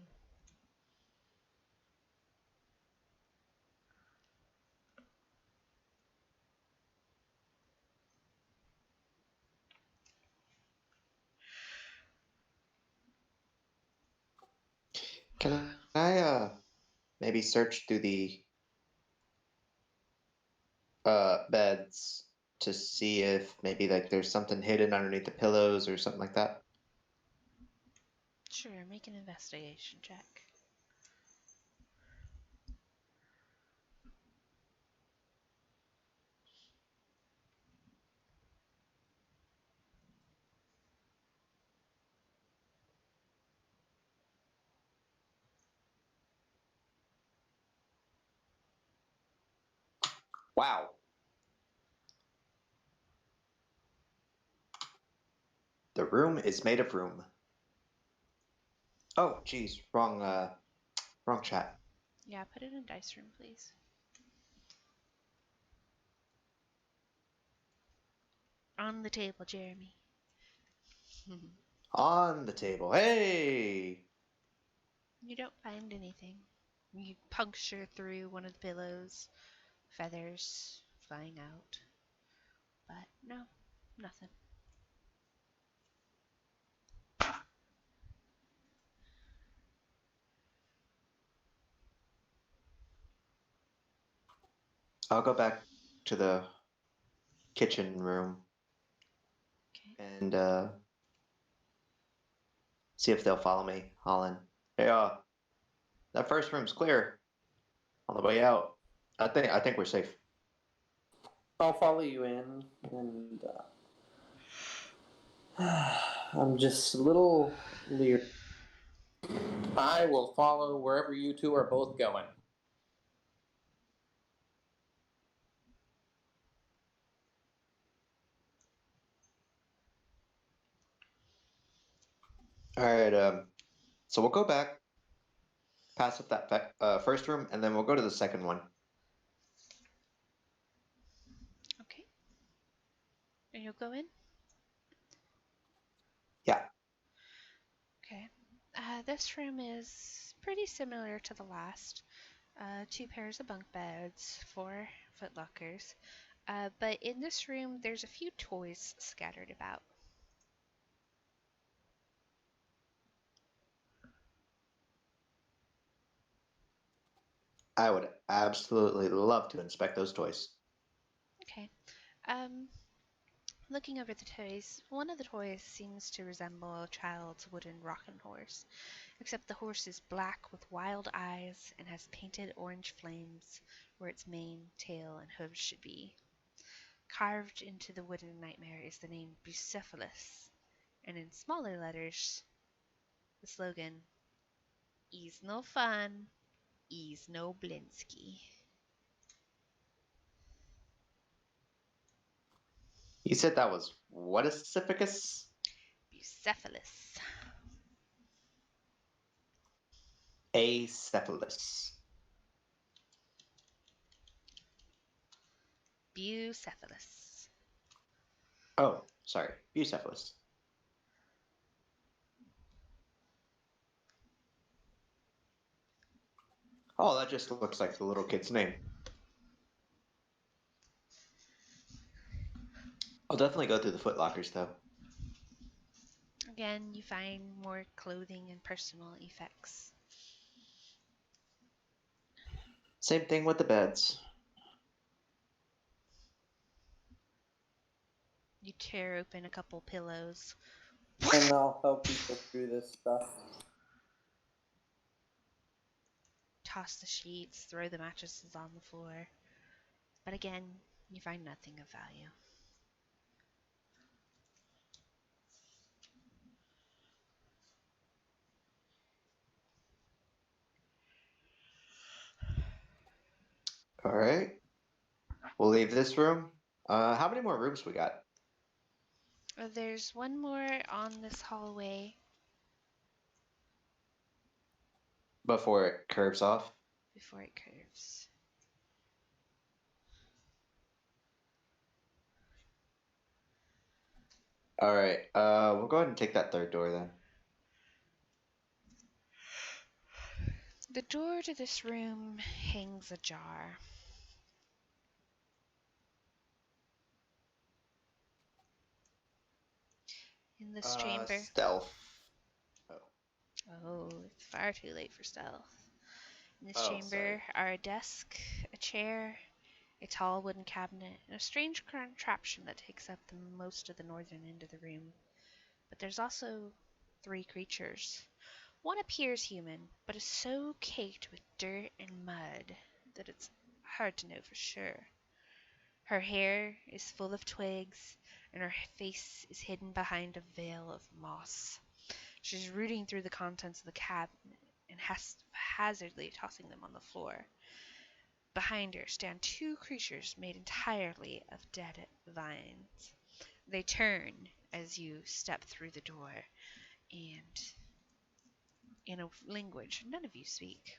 Can I maybe search through the beds to see if maybe like there's something hidden underneath the pillows or something like that?
Sure, make an investigation check.
Wow. The room is made of room. Oh, geez, wrong chat.
Yeah, put it in dice room, please. On the table, Jeremy.
On the table. Hey!
You don't find anything. You puncture through one of the pillows, feathers flying out. But no, nothing.
I'll go back to the kitchen room
Okay.
and see if they'll follow me. Holland. Hey, that first room's clear. On the way out. I think we're safe.
I'll follow you in, and I'm just a little leery.
I will follow wherever you two are both going.
All right. So we'll go back, pass up that first room, and then we'll go to the second one.
Okay. And you'll go in?
Yeah.
Okay. This room is pretty similar to the last. 2 pairs of bunk beds, 4 footlockers. But in this room, there's a few toys scattered about.
I would absolutely love to inspect those toys.
Okay. Um, Looking over the toys, one of the toys seems to resemble a child's wooden rocking horse, except the horse is black with wild eyes and has painted orange flames where its mane, tail, and hooves should be. Carved into the wooden nightmare is the name Bucephalus, and in smaller letters, the slogan, Ease no fun, ease no Blinsky.
You said that was what a Sisyphus?
Bucephalus.
Acephalus.
Bucephalus.
Oh, sorry. Bucephalus. Oh, that just looks like the little kid's name. I'll definitely go through the footlockers, though.
Again, you find more clothing and personal effects.
Same thing with the beds.
You tear open a couple pillows.
And I'll help you go through this stuff.
Toss the sheets, throw the mattresses on the floor. But again, you find nothing of value.
All right. We'll leave this room. How many more rooms we got?
There's one more on this hallway
Before it curves off.
before it curves.
All right. We'll go ahead and take that third door then.
The door to this room hangs ajar. In this chamber.
Stealth.
Oh, it's far too late for stealth. In this
Oh,
chamber are a desk, a chair, a tall wooden cabinet, and a strange contraption that takes up the most of the northern end of the room. But there's also 3 creatures. One appears human, but is so caked with dirt and mud that it's hard to know for sure. Her hair is full of twigs, and her face is hidden behind a veil of moss. She's rooting through the contents of the cabinet and haphazardly tossing them on the floor. Behind her stand 2 creatures made entirely of dead vines. They turn as you step through the door, and in a language none of you speak,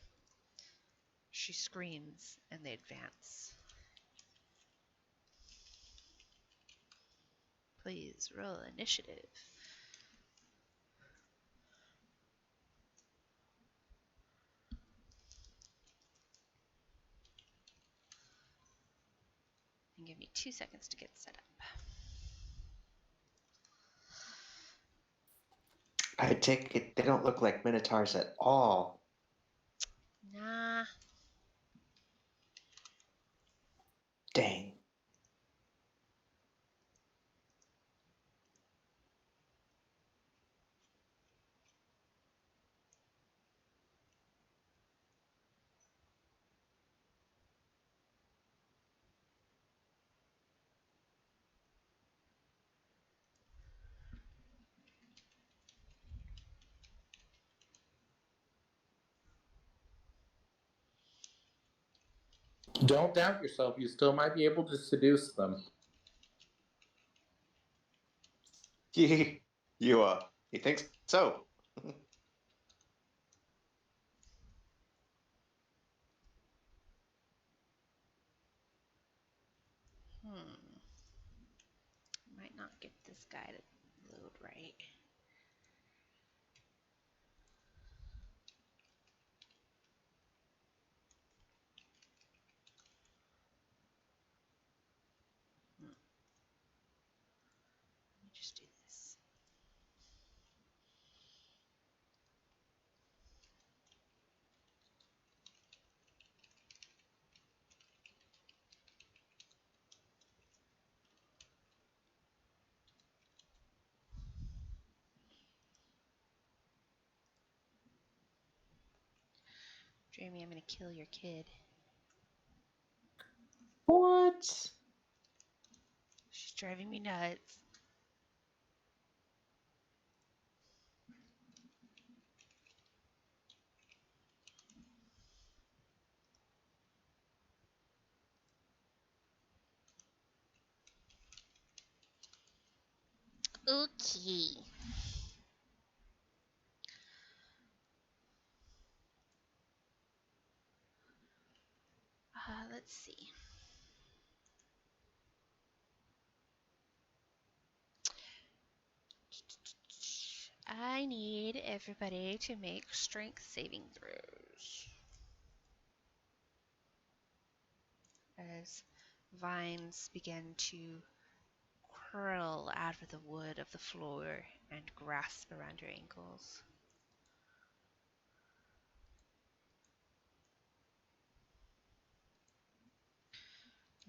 she screams and they advance. Please roll initiative. And give me 2 seconds to get set up.
I take it they don't look like minotaurs at all.
Nah.
Dang.
Don't doubt yourself. You still might be able to seduce them.
you you think so?
Might not get this guy to load right. Let me just do this. Jamie, I'm gonna kill your kid.
What?
She's driving me nuts. Okay. Let's see. I need everybody to make strength saving throws. As vines begin to curl out of the wood of the floor and grasp around your ankles.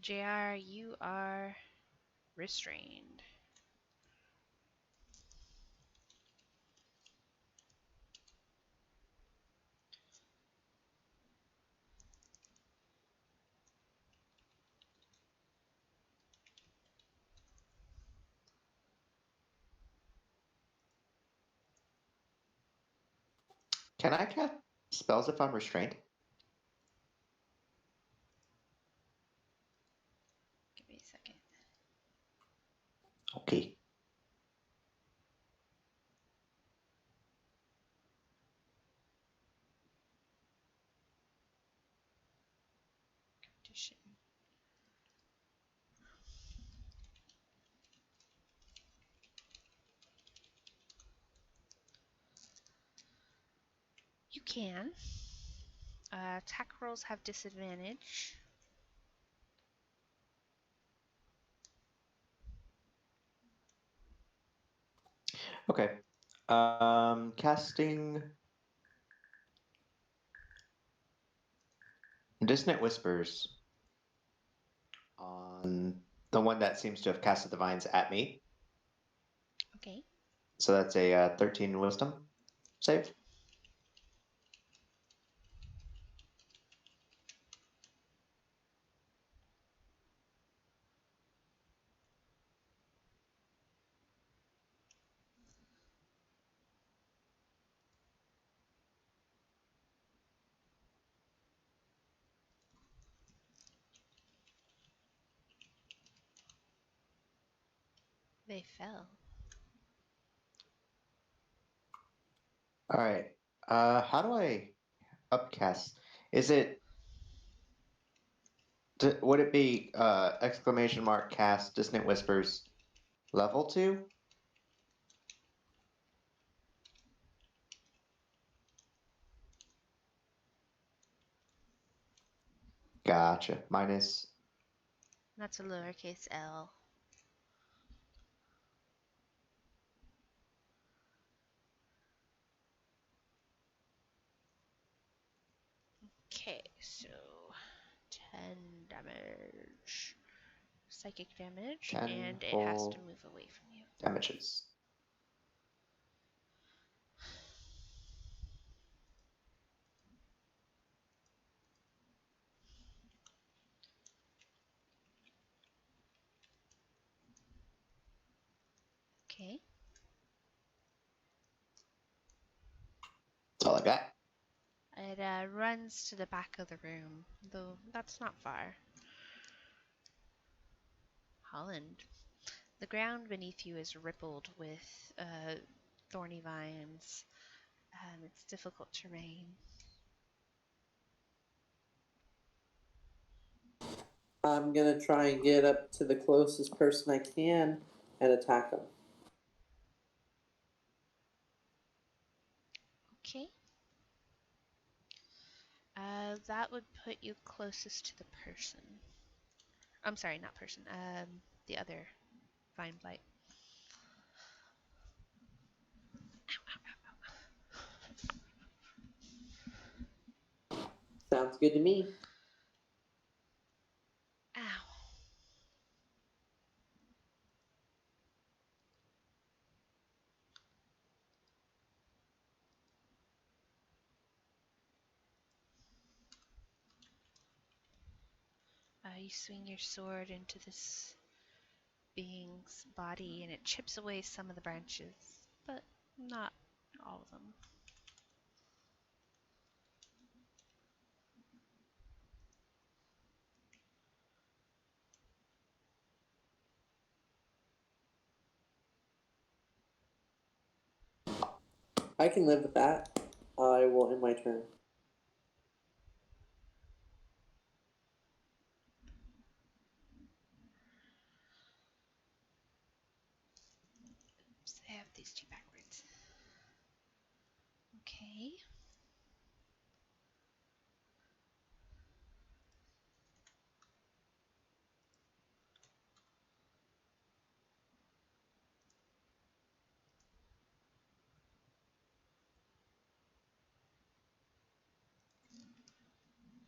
JR, you are restrained.
Can I cast spells if I'm restrained?
Give me a second.
Okay.
Condition. You can. Attack rolls have disadvantage.
Okay. Casting Dissonant Whispers on the one that seems to have casted the vines at me.
Okay.
So that's a 13 Wisdom save.
They fell.
All right. How do I upcast? Is it? Would it be exclamation mark cast Dissonant Whispers level 2? Gotcha. Minus.
That's a lowercase l. Okay, so 10 damage. Psychic damage,
10
and it has to
full
move away from you.
damages.
Okay.
That's all I got.
It runs to the back of the room, though that's not far. Holland. The ground beneath you is rippled with thorny vines. It's difficult terrain.
I'm gonna try and get up to the closest person I can and attack them.
Okay. That would put you closest to the person. I'm sorry, not person. The other vine blight.
Sounds good to me.
Ow. You swing your sword into this being's body and it chips away some of the branches, but not all of them.
I can live with that. I will end my turn.
Oops, I have these two backwards. Okay.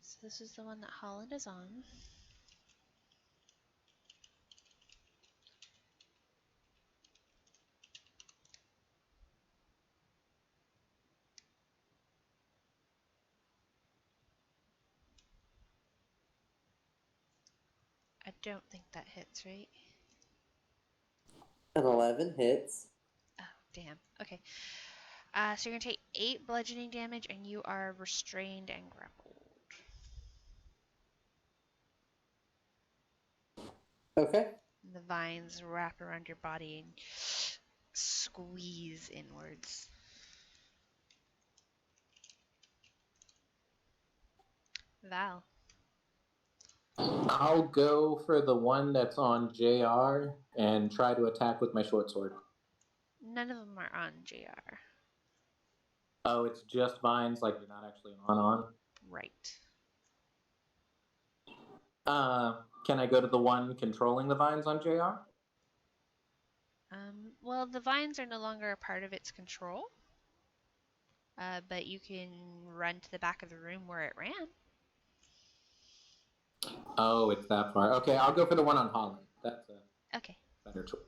So this is the one that Holland is on. don't think that hits, right?
An 11 hits.
Oh, damn. Okay. So you're gonna take 8 bludgeoning damage, and you are restrained and grappled.
Okay.
And the vines wrap around your body and squeeze inwards. Val.
I'll go for the one that's on JR and try to attack with my short sword.
None of them are on JR.
Oh, it's just vines, like they're not actually on.
Right.
Can I go to the one controlling the vines on JR?
Well, the vines are no longer a part of its control. But you can run to the back of the room where it ran.
Oh, it's that far. Okay, I'll go for the one on Holland. That's a
Okay.
better choice.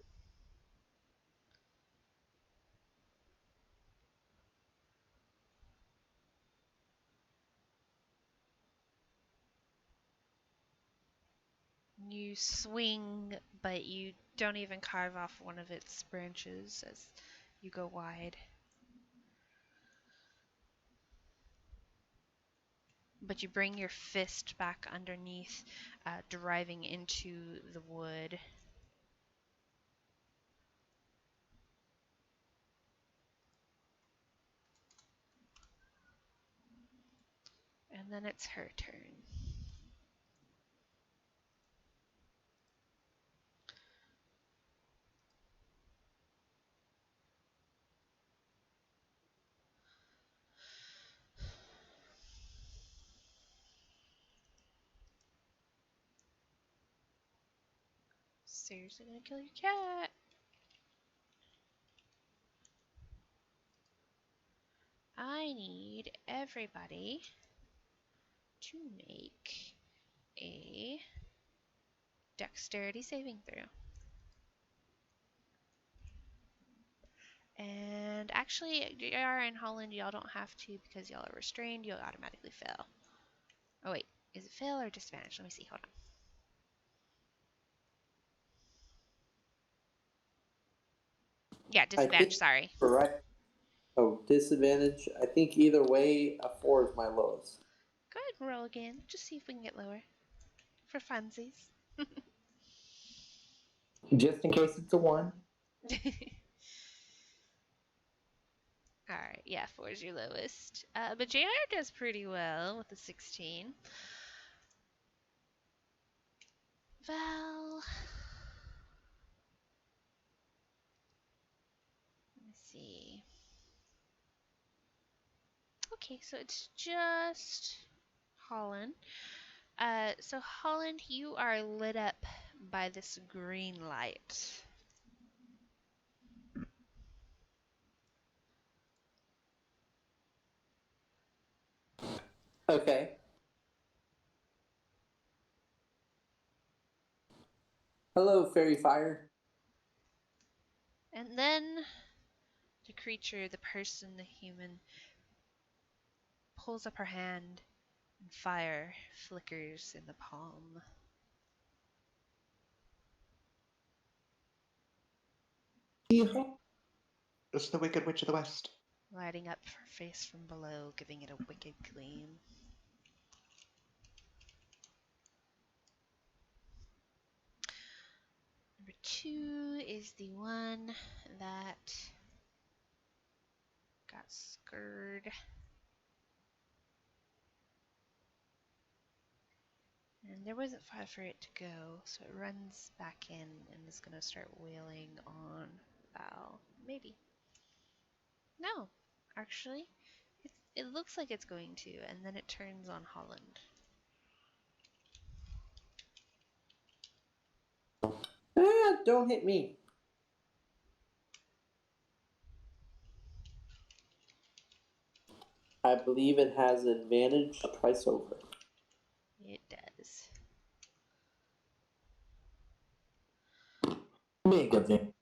You swing, but you don't even carve off one of its branches as you go wide. But you bring your fist back underneath, driving into the wood. And then it's her turn. Seriously gonna kill your cat. I need everybody to make a dexterity saving throw. And actually, JR and Holland, y'all don't have to because y'all are restrained. You'll automatically fail. Oh wait, is it fail or disadvantage? Let me see. Hold on. Yeah, disadvantage. Sorry.
Right. Oh, disadvantage. I think either way, a 4 is my lowest.
Go ahead and roll again. Just see if we can get lower. For funsies.
Just in case it's a one.
Alright, yeah, 4 is your lowest. But JR does pretty well with the 16. Val. Let me see. Okay, so it's just Holland. So Holland, you are lit up by this green light.
Okay. Hello, fairy fire.
And then the creature, the person, the human, pulls up her hand and fire flickers in the palm.
It's the Wicked Witch of the West.
Lighting up her face from below, giving it a wicked gleam. Number 2 is the one that got scared. And there wasn't far for it to go, so it runs back in and is going to start wailing on Val. Maybe. No, actually. It looks like it's going to, and then it turns on Holland.
Don't hit me. I believe it has advantage twice over.
It does.
Mega Vin.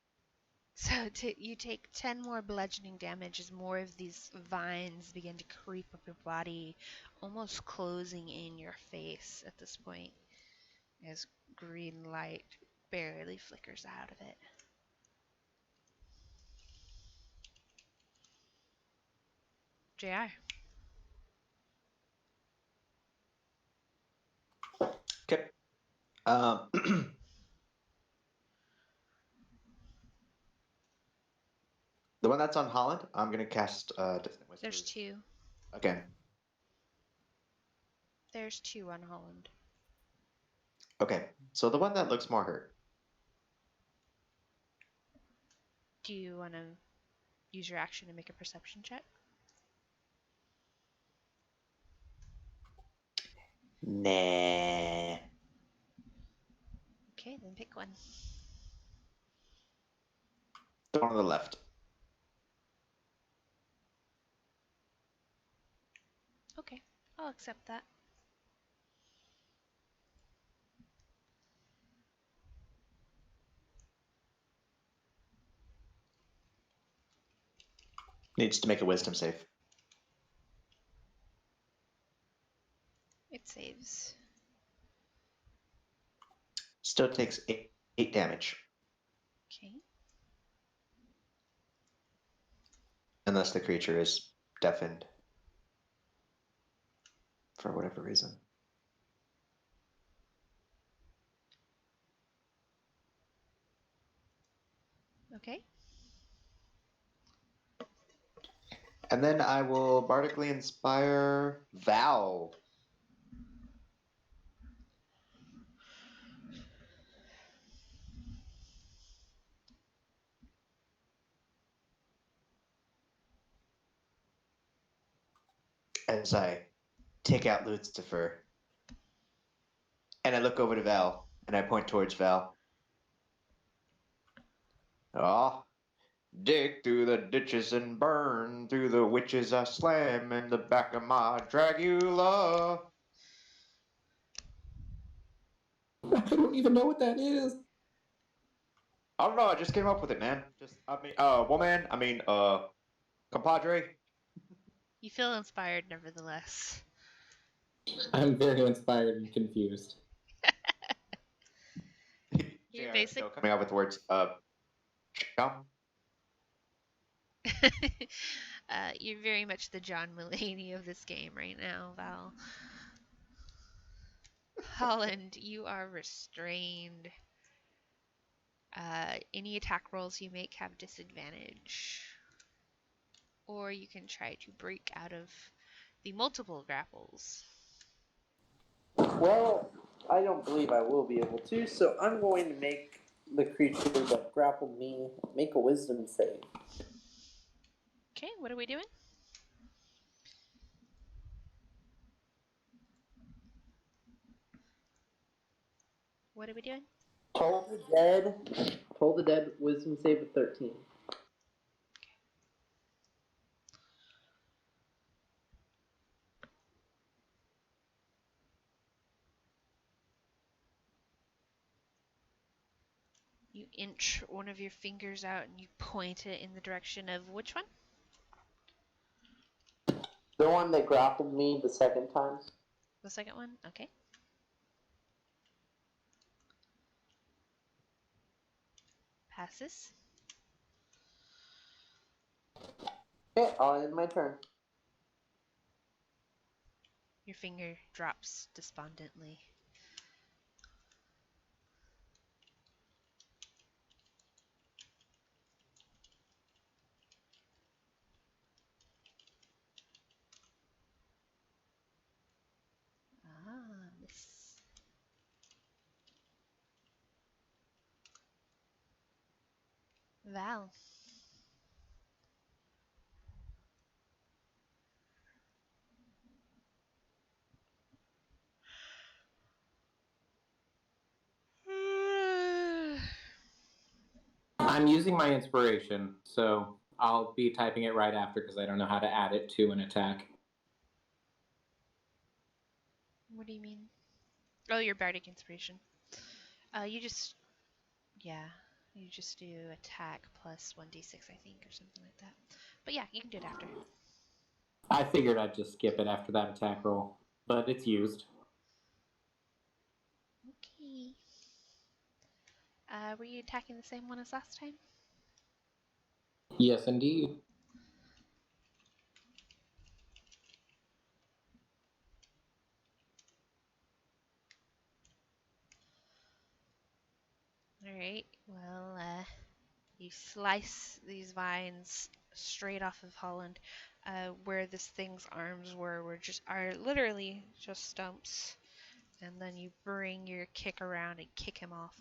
So you take 10 more bludgeoning damage as more of these vines begin to creep up your body, almost closing in your face at this point. as green light barely flickers out of it. JR.
Okay. The one that's on Holland, I'm gonna cast Dissonant Whispers.
There's two.
Again.
There's two on Holland.
Okay, so the one that looks more hurt.
Do you want to use your action to make a perception check?
Nah.
Okay, then pick one.
The one on the left.
Okay, I'll accept that.
Needs to make a wisdom save.
It saves.
Still takes 8 damage.
Okay.
Unless the creature is deafened. For whatever reason.
Okay.
And then I will bardically inspire Val. As I take out Lucifer. And I look over to Val, and I point towards Val. Ah, dig through the ditches and burn through the witches I slam in the back of my Dragula.
I don't even know what that is.
I don't know, I just came up with it, man. Compadre.
You feel inspired nevertheless.
I'm very inspired and confused.
You're
Coming up with words. Chum.
You're very much the John Mulaney of this game right now, Val. Holland, you are restrained. Any attack rolls you make have disadvantage. Or you can try to break out of the multiple grapples.
Well, I don't believe I will be able to, so I'm going to make the creature that grappled me make a wisdom save.
Okay, what are we doing? What are we doing?
Toll the dead, wisdom save of 13.
You inch one of your fingers out and you point it in the direction of which one?
The one that grappled me the second time.
The second one? Okay. Passes.
Okay, I'll end my turn.
Your finger drops despondently. Ah, miss. Val.
I'm using my inspiration, so I'll be typing it right after because I don't know how to add it to an attack.
What do you mean? Oh, your bardic inspiration. You just do attack plus 1d6, I think, or something like that. But yeah, you can do it after.
I figured I'd just skip it after that attack roll, but it's used.
Okay. Were you attacking the same one as last time?
Yes, indeed.
Alright, well, you slice these vines straight off of Holland. Where this thing's arms are literally just stumps. And then you bring your kick around and kick him off.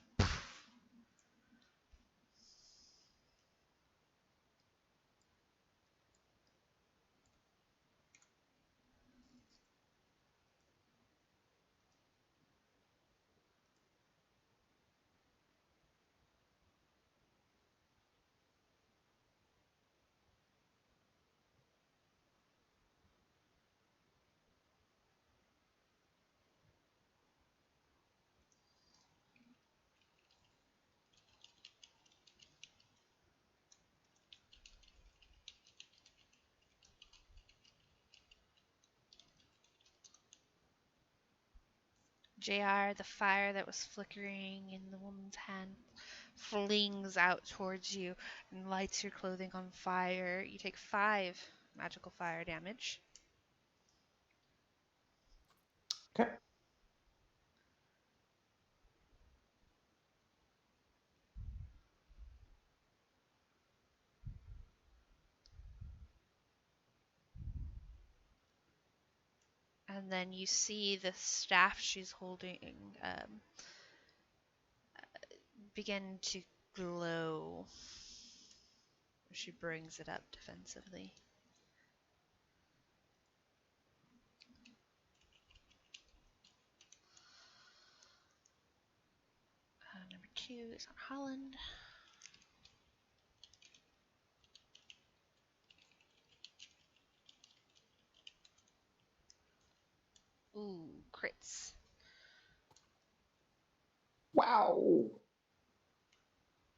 JR, the fire that was flickering in the woman's hand flings out towards you and lights your clothing on fire. You take 5 magical fire damage.
Okay.
And then you see the staff she's holding begin to glow. She brings it up defensively. Number 2 is on Holland. Ooh, crits.
Wow.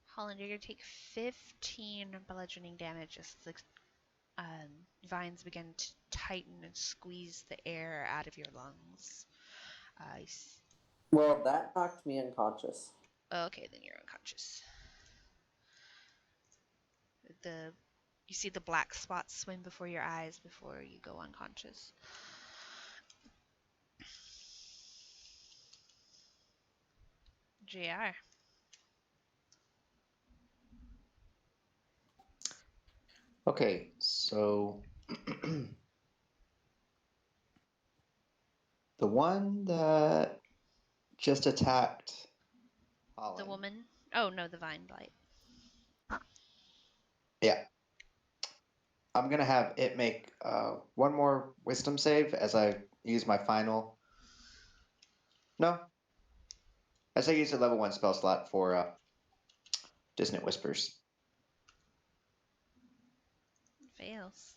Holland, you're going to take 15 bludgeoning damage as the vines begin to tighten and squeeze the air out of your lungs.
Well, that knocked me unconscious.
Okay, then you're unconscious. You see the black spots swim before your eyes before you go unconscious. JR.
Okay, so the one that just attacked Holland.
The woman. Oh no, the vine blight.
Yeah. I'm gonna have it make one more wisdom save as I use my final. No. As I use a level 1 spell slot for Dissonant Whispers.
Fails.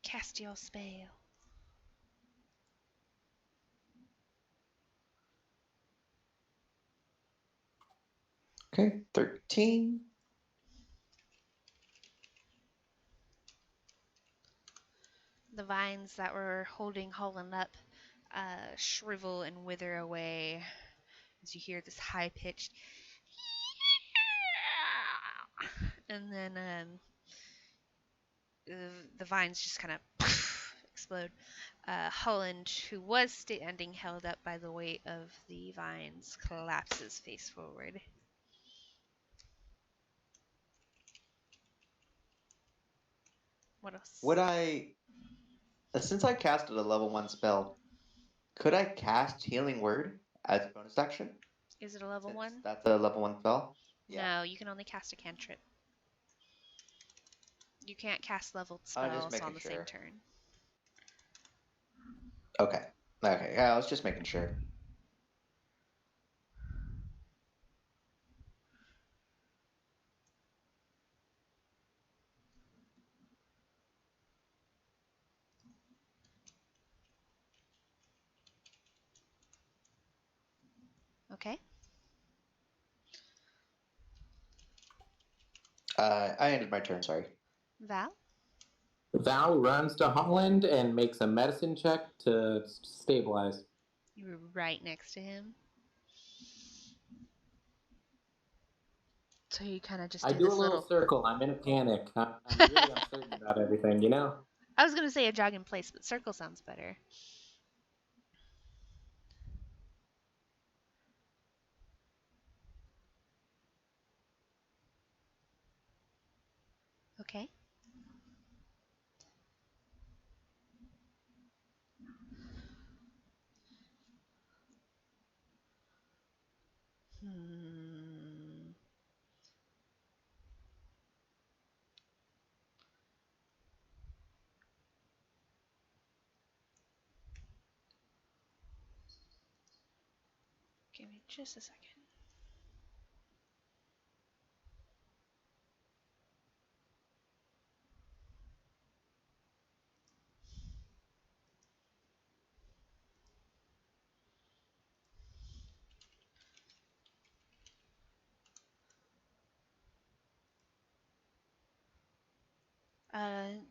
Cast your spell.
Okay, 13.
The vines that were holding Holland up shrivel and wither away as you hear this high-pitched and then the vines just kind of explode. Holland, who was standing held up by the weight of the vines, collapses face forward. What else?
Would I, since I casted a level 1 spell, could I cast Healing Word as a bonus action?
Is it a level 1?
That's a level 1 spell?
Yeah. No, you can only cast a cantrip. You can't cast leveled spells on the same turn.
Okay. Okay, yeah, I was just making sure.
Okay.
I ended my turn, sorry.
Val?
Val runs to Holland and makes a medicine check to stabilize.
You were right next to him. So you kind of just
I
do
do a
this
little
little.
circle. I'm in a panic. I'm really uncertain about everything, you know?
I was gonna say a jog in place, but circle sounds better. Okay. Hmm. Give me just a second.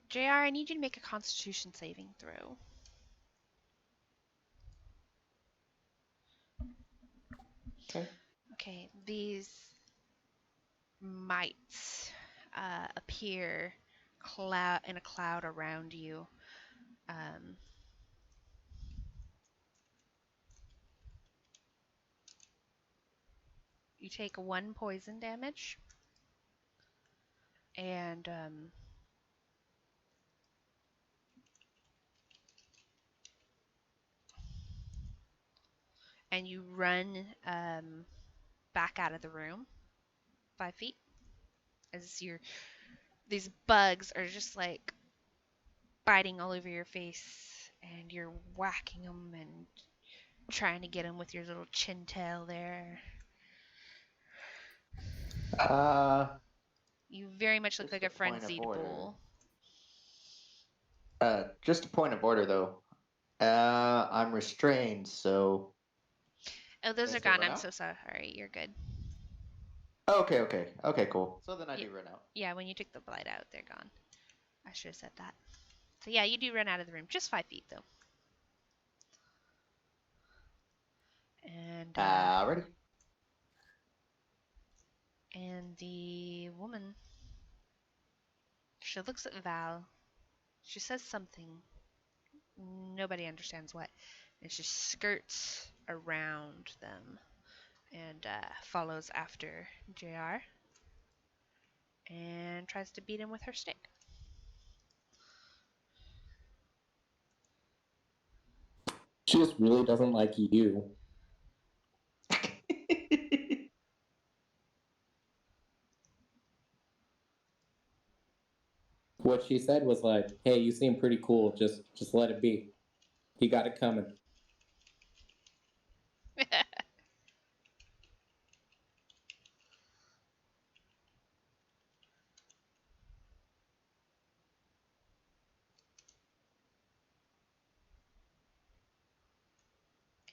JR, I need you to make a Constitution saving throw.
Okay.
Okay, these might appear cloud in a cloud around you. Um, you take 1 poison damage, and you run back out of the room 5 feet as these bugs are just like biting all over your face, and you're whacking them and trying to get them with your little chin tail there. You very much look
Just
like a
a point of
frenzied
order.
bull.
Just a point of order, though. I'm restrained, so.
Oh, those
Do I
are
still
gone.
run
I'm
out?
so sorry. You're good.
Okay, cool. So then I do run out.
Yeah, when you took the blight out, they're gone. I should have said that. So yeah, you do run out of the room. Just 5 feet though. And
Ready?
and the woman, she looks at Val. She says something. Nobody understands what. And she skirts around them and follows after JR and tries to beat him with her stick.
She just really doesn't like you. What she said was like, "Hey, you seem pretty cool. Just let it be. You got it coming."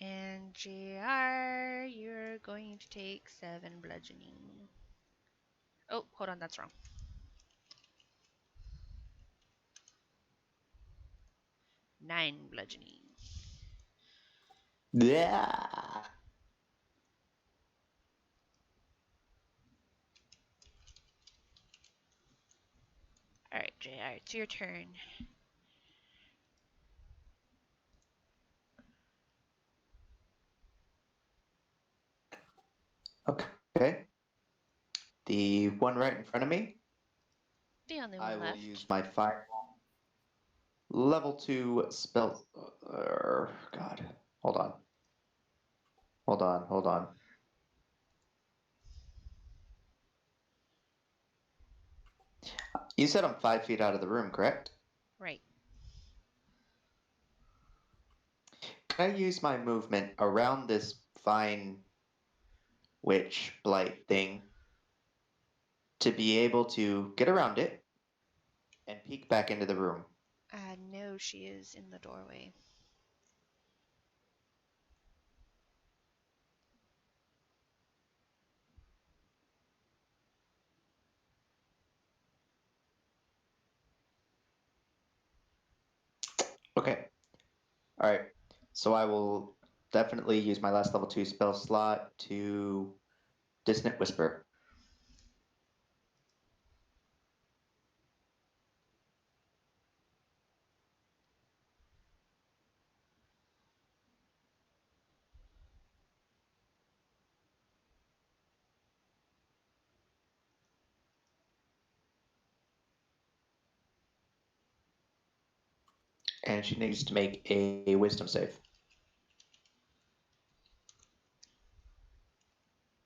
And JR, you're going to take 7 bludgeoning. Oh, hold on, that's wrong. 9 bludgeoning.
Yeah.
Alright, JR, it's your turn.
Okay. The one right in front of me.
The only
I
one
will
left.
use my fire level 2 spell. God. Hold on. You said I'm 5 feet out of the room, correct?
Right.
Can I use my movement around this fine witch blight thing to be able to get around it and peek back into the room?
No, she is in the doorway.
Okay. All right. So I will definitely use my last level 2 spell slot to Dissonant Whisper. and she needs to make a wisdom save.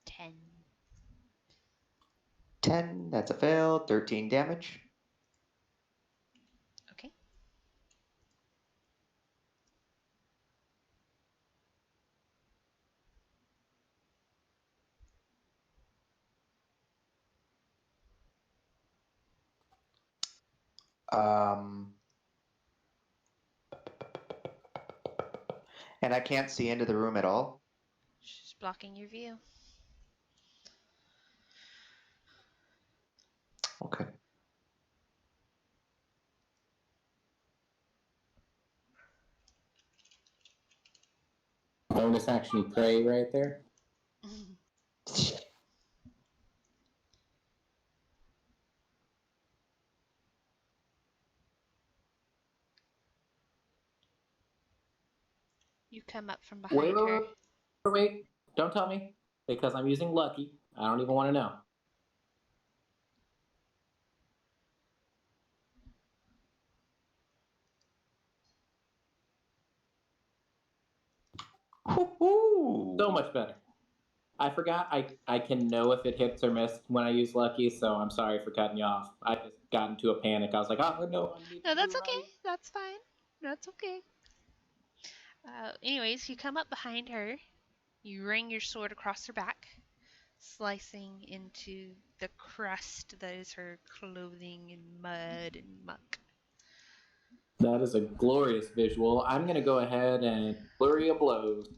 10.
10, that's a fail. 13 damage.
Okay.
And I can't see into the room at all.
She's blocking your view.
Okay.
Bonus action pray right there.
You come up from
Wait,
behind her.
wait. Don't tell me. Because I'm using lucky. I don't even want to know.
Woo-hoo!
So much better. I forgot I can know if it hits or misses when I use lucky, so I'm sorry for cutting you off. I just got into a panic. I was like, oh no, I need
No,
to
that's
do
okay.
right.
That's fine. That's okay. Anyways, you come up behind her. You ring your sword across her back, slicing into the crust that is her clothing and mud and muck.
That is a glorious visual. I'm going to go ahead and flurry of blows.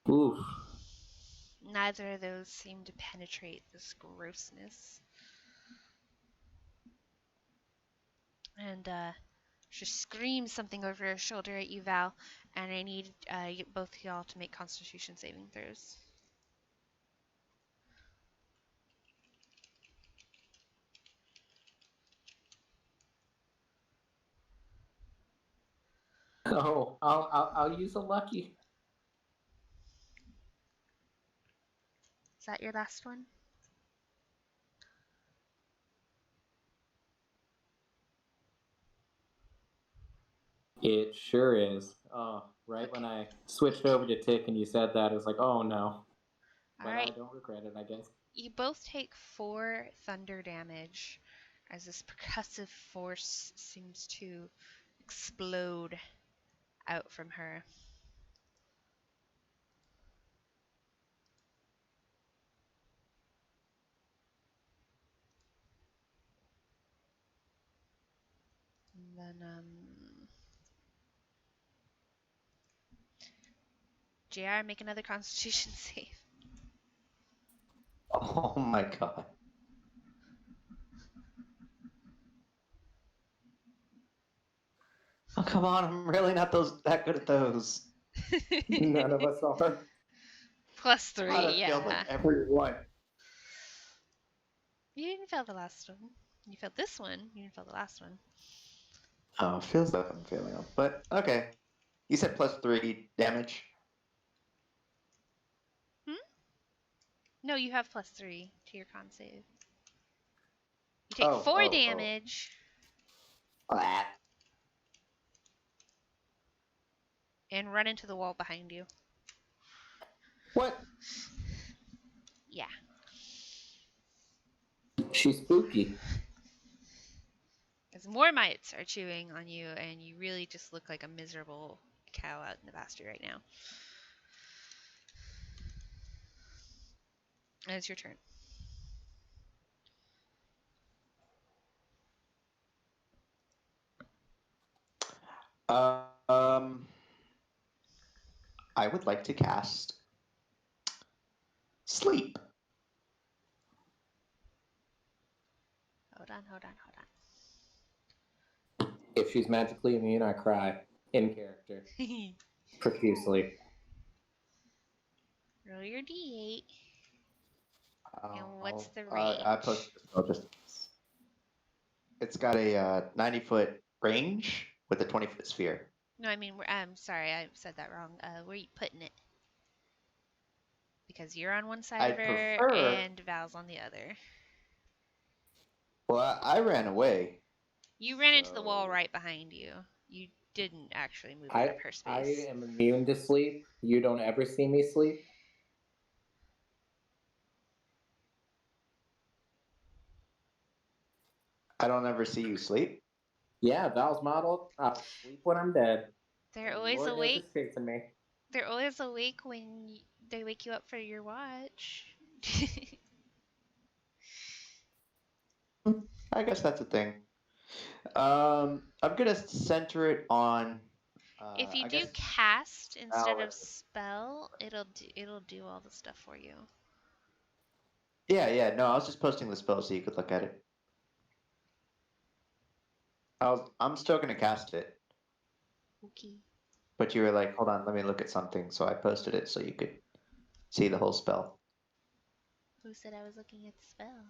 Oof.
Neither of those seem to penetrate this grossness. And she screams something over her shoulder at you, Val, and I need both of y'all to make Constitution saving throws.
Oh, I'll use a lucky.
Is that your last one?
It sure is. Oh, right when I switched over to Tick and you said that, it was like, oh no. But I
Alright,
don't regret it, I guess.
you both take 4 thunder damage as this percussive force seems to explode out from her. And then, JR, make another Constitution save.
Oh my god. Oh, come on, I'm really not that good at those.
None of us are.
Plus
God,
3,
I've failed
yeah.
like every one.
You didn't fail the last one. You failed this one. You didn't fail the last one.
Oh, feels like I'm failing them. But okay. You said plus 3 damage.
No, you have plus 3 to your con save. You take
Oh,
4
oh,
damage
oh. Ah.
and run into the wall behind you.
What?
Yeah.
She's spooky.
As more mites are chewing on you, and you really just look like a miserable cow out in the pasture right now. And it's your turn.
I would like to cast Sleep.
Hold on.
If she's magically immune, I cry in character profusely.
Roll your d8. And what's the
I
range?
posted the spell just. It's got a 90-foot range with a 20-foot sphere.
No, I mean, I'm sorry, I said that wrong. Where are you putting it? Because you're on one side of
I'd
her
prefer.
and Val's on the other.
Well, I ran away.
You ran into the wall
So-
right behind you. You didn't actually move
I
out of her
I
space.
am immune to sleep. You don't ever see me sleep.
I don't ever see you sleep.
Yeah, Val's model. I'll sleep when I'm dead.
They're
And
always
Lord knows
awake.
it's chasing me.
They're always awake when they wake you up for your watch.
I guess that's a thing. I'm gonna center it on.
If you
I
do
guess
cast instead
Val.
of spell, it'll do all the stuff for you.
Yeah. No, I was just posting the spell so you could look at it. I'm still gonna cast it,
Okay.
but you were like, "Hold on, let me look at something." So I posted it so you could see the whole spell.
Who said I was looking at the spell?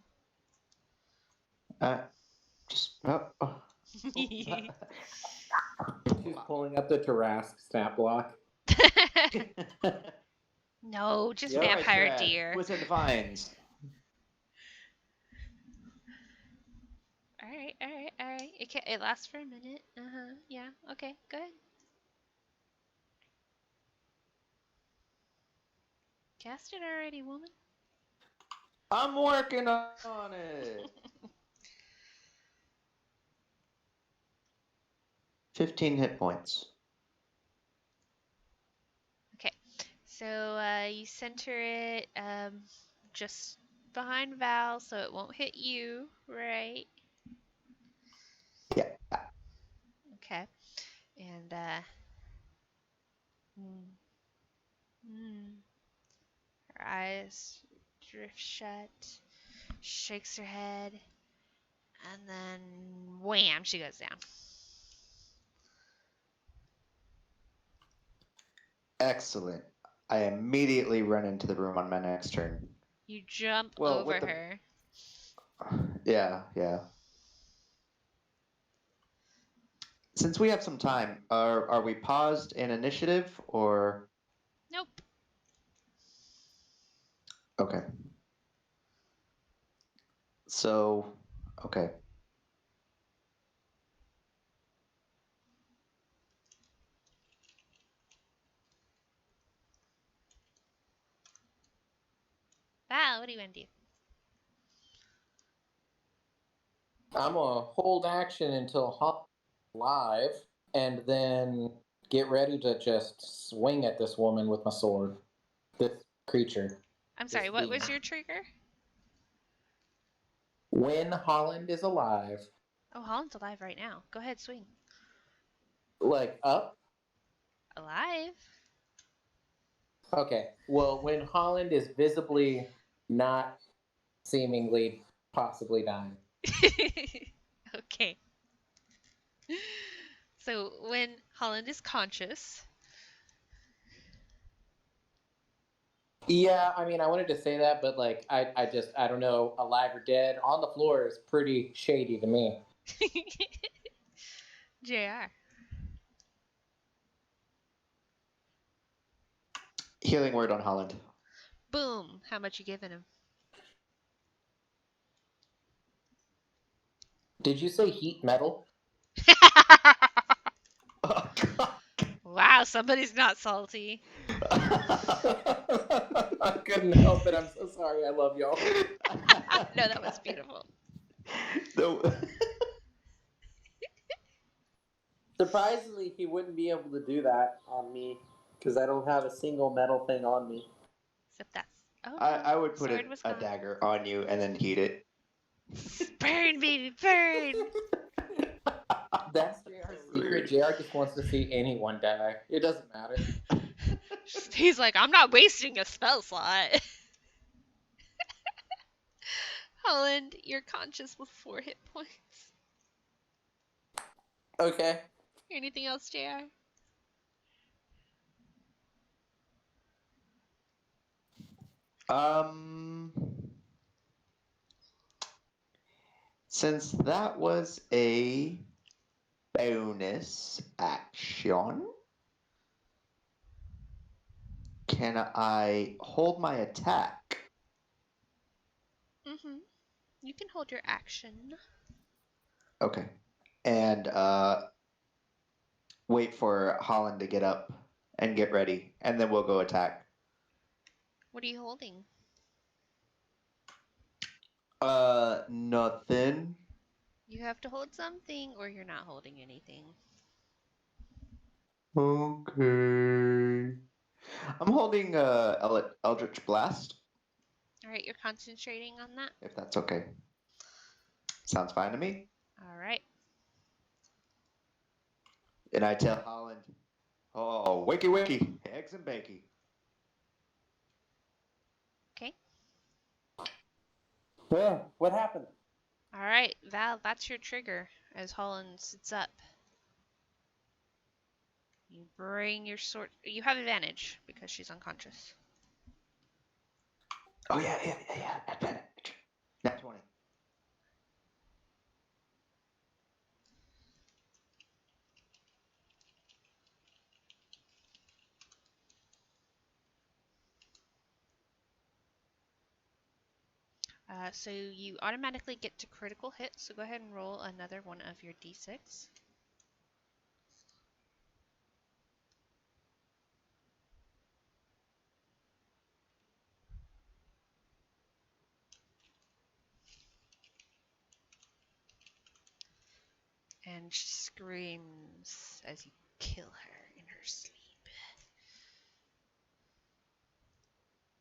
Just oh.
She's pulling up the Tarask snap block.
No, just
Yep.
vampire
Strahd,
deer.
Within the vines.
Alright. It lasts for a minute. Yeah, okay, good. Cast it already, woman.
I'm working on it. 15 hit points.
Okay, so you center it just behind Val so it won't hit you, right?
Yeah.
Okay, and mm, her eyes drift shut, shakes her head, and then wham, she goes down.
Excellent. I immediately run into the room on my next turn.
You jump
Well,
over
with the
her.
yeah. Since we have some time, are we paused in initiative or
Nope.
okay? So, okay.
Val, what do you want to do?
I'm gonna hold action until Hop live, and then get ready to just swing at this woman with my sword. This creature.
I'm sorry,
This
what
being.
was your trigger?
When Holland is alive,
Oh, Holland's alive right now. Go ahead, swing.
like up.
Alive?
Okay. Well, when Holland is visibly not seemingly possibly dying.
Okay. So when Holland is conscious.
Yeah, I mean, I wanted to say that, but like, I don't know, alive or dead on the floor is pretty shady to me.
JR.
Healing word on Holland.
Boom. How much you giving him?
Did you say heat metal?
Oh, God.
Wow, somebody's not salty.
I couldn't help it. I'm so sorry. I love y'all.
No, that was beautiful.
No.
Surprisingly, he wouldn't be able to do that on me because I don't have a single metal thing on me.
Except that's. Oh,
I would put
sword was
a
gone.
dagger on you and then heat it.
Burn, baby, burn.
That's JR's secret. JR just wants to see anyone die. It doesn't matter.
He's like, I'm not wasting a spell slot. Holland, you're conscious with 4 hit points.
Okay.
Anything else, JR?
Um, since that was a bonus action, can I hold my attack?
Mm-hmm. You can hold your action.
Okay. And wait for Holland to get up and get ready, and then we'll go attack.
What are you holding?
Nothing.
You have to hold something, or you're not holding anything.
Okay. I'm holding Eldritch Blast,
All right, you're concentrating on that.
if that's okay. Sounds fine to me.
All right.
And I tell Holland, oh, wakey wakey, eggs and bakey.
Okay.
Well, what happened?
All right, Val, that's your trigger as Holland sits up. You bring your sword. You have advantage because she's unconscious.
Oh, yeah. Advantage. Nat 20.
So you automatically get to critical hit. So go ahead and roll another one of your d6. And she screams as you kill her in her sleep.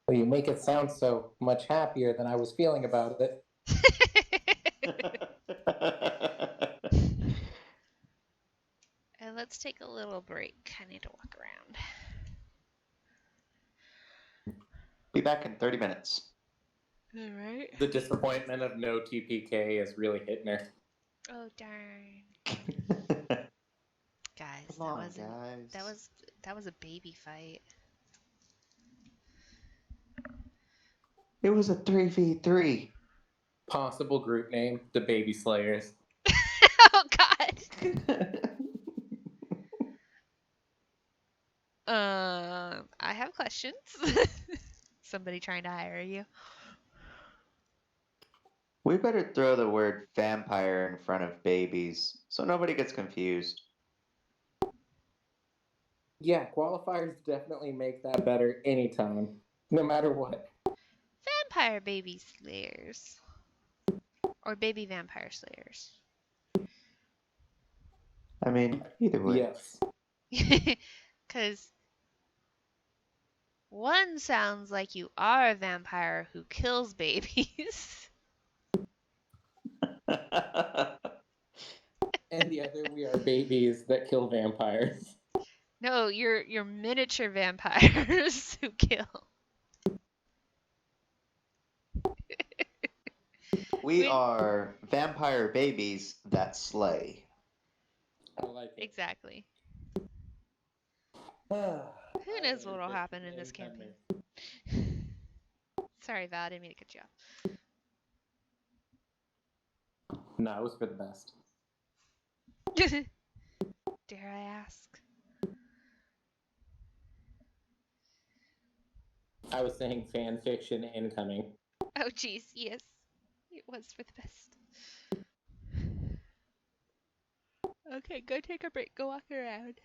Well, you make it sound so much happier than I was feeling about it.
And let's take a little break. I need to walk around.
Be back in 30 minutes.
All right.
The disappointment of no TPK is really hitting her.
Oh darn, guys!
Come on, guys.
That was a baby fight.
It was a 3v3.
Possible group name, the Baby Slayers.
Oh God. I have questions. Somebody trying to hire you?
We better throw the word vampire in front of babies so nobody gets confused.
Yeah, qualifiers definitely make that better anytime, no matter what.
Vampire baby slayers. Or baby vampire slayers.
I mean, either way.
Yes.
Because one sounds like you are a vampire who kills babies.
And the other, we are babies that kill vampires.
No, you're miniature vampires who kill.
We are vampire babies that slay.
I like it.
Exactly.
Who
Who knows what'll happen in this campaign? Sorry, Val, I didn't mean to cut you off.
No, it was for the best.
Dare I ask?
I was saying fan fiction incoming.
Oh, geez, yes. It was for the best. Okay, go take a break. Go walk around.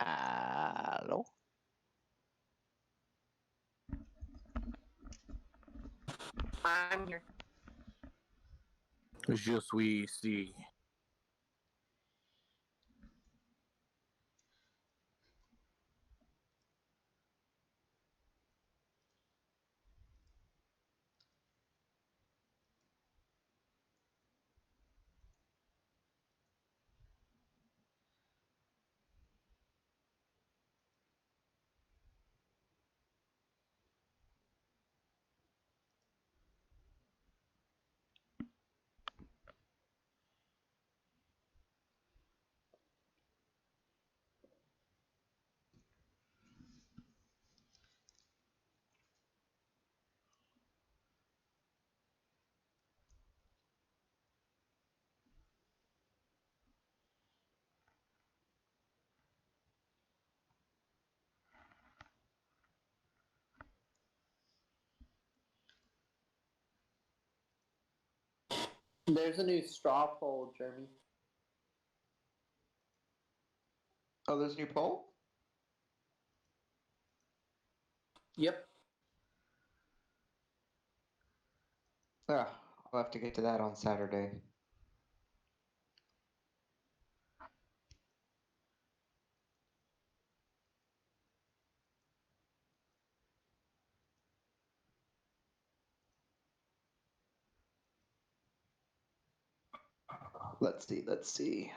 Hello?
I'm here.
Je suis ici.
There's a new straw poll, Jeremy.
Oh, there's a new poll?
Yep.
Yeah, I'll have to get to that on Saturday. Let's see.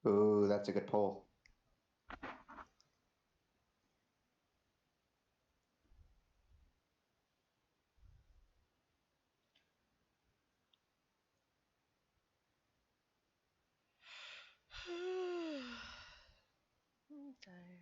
Ooh, that's a good poll.
I'm tired.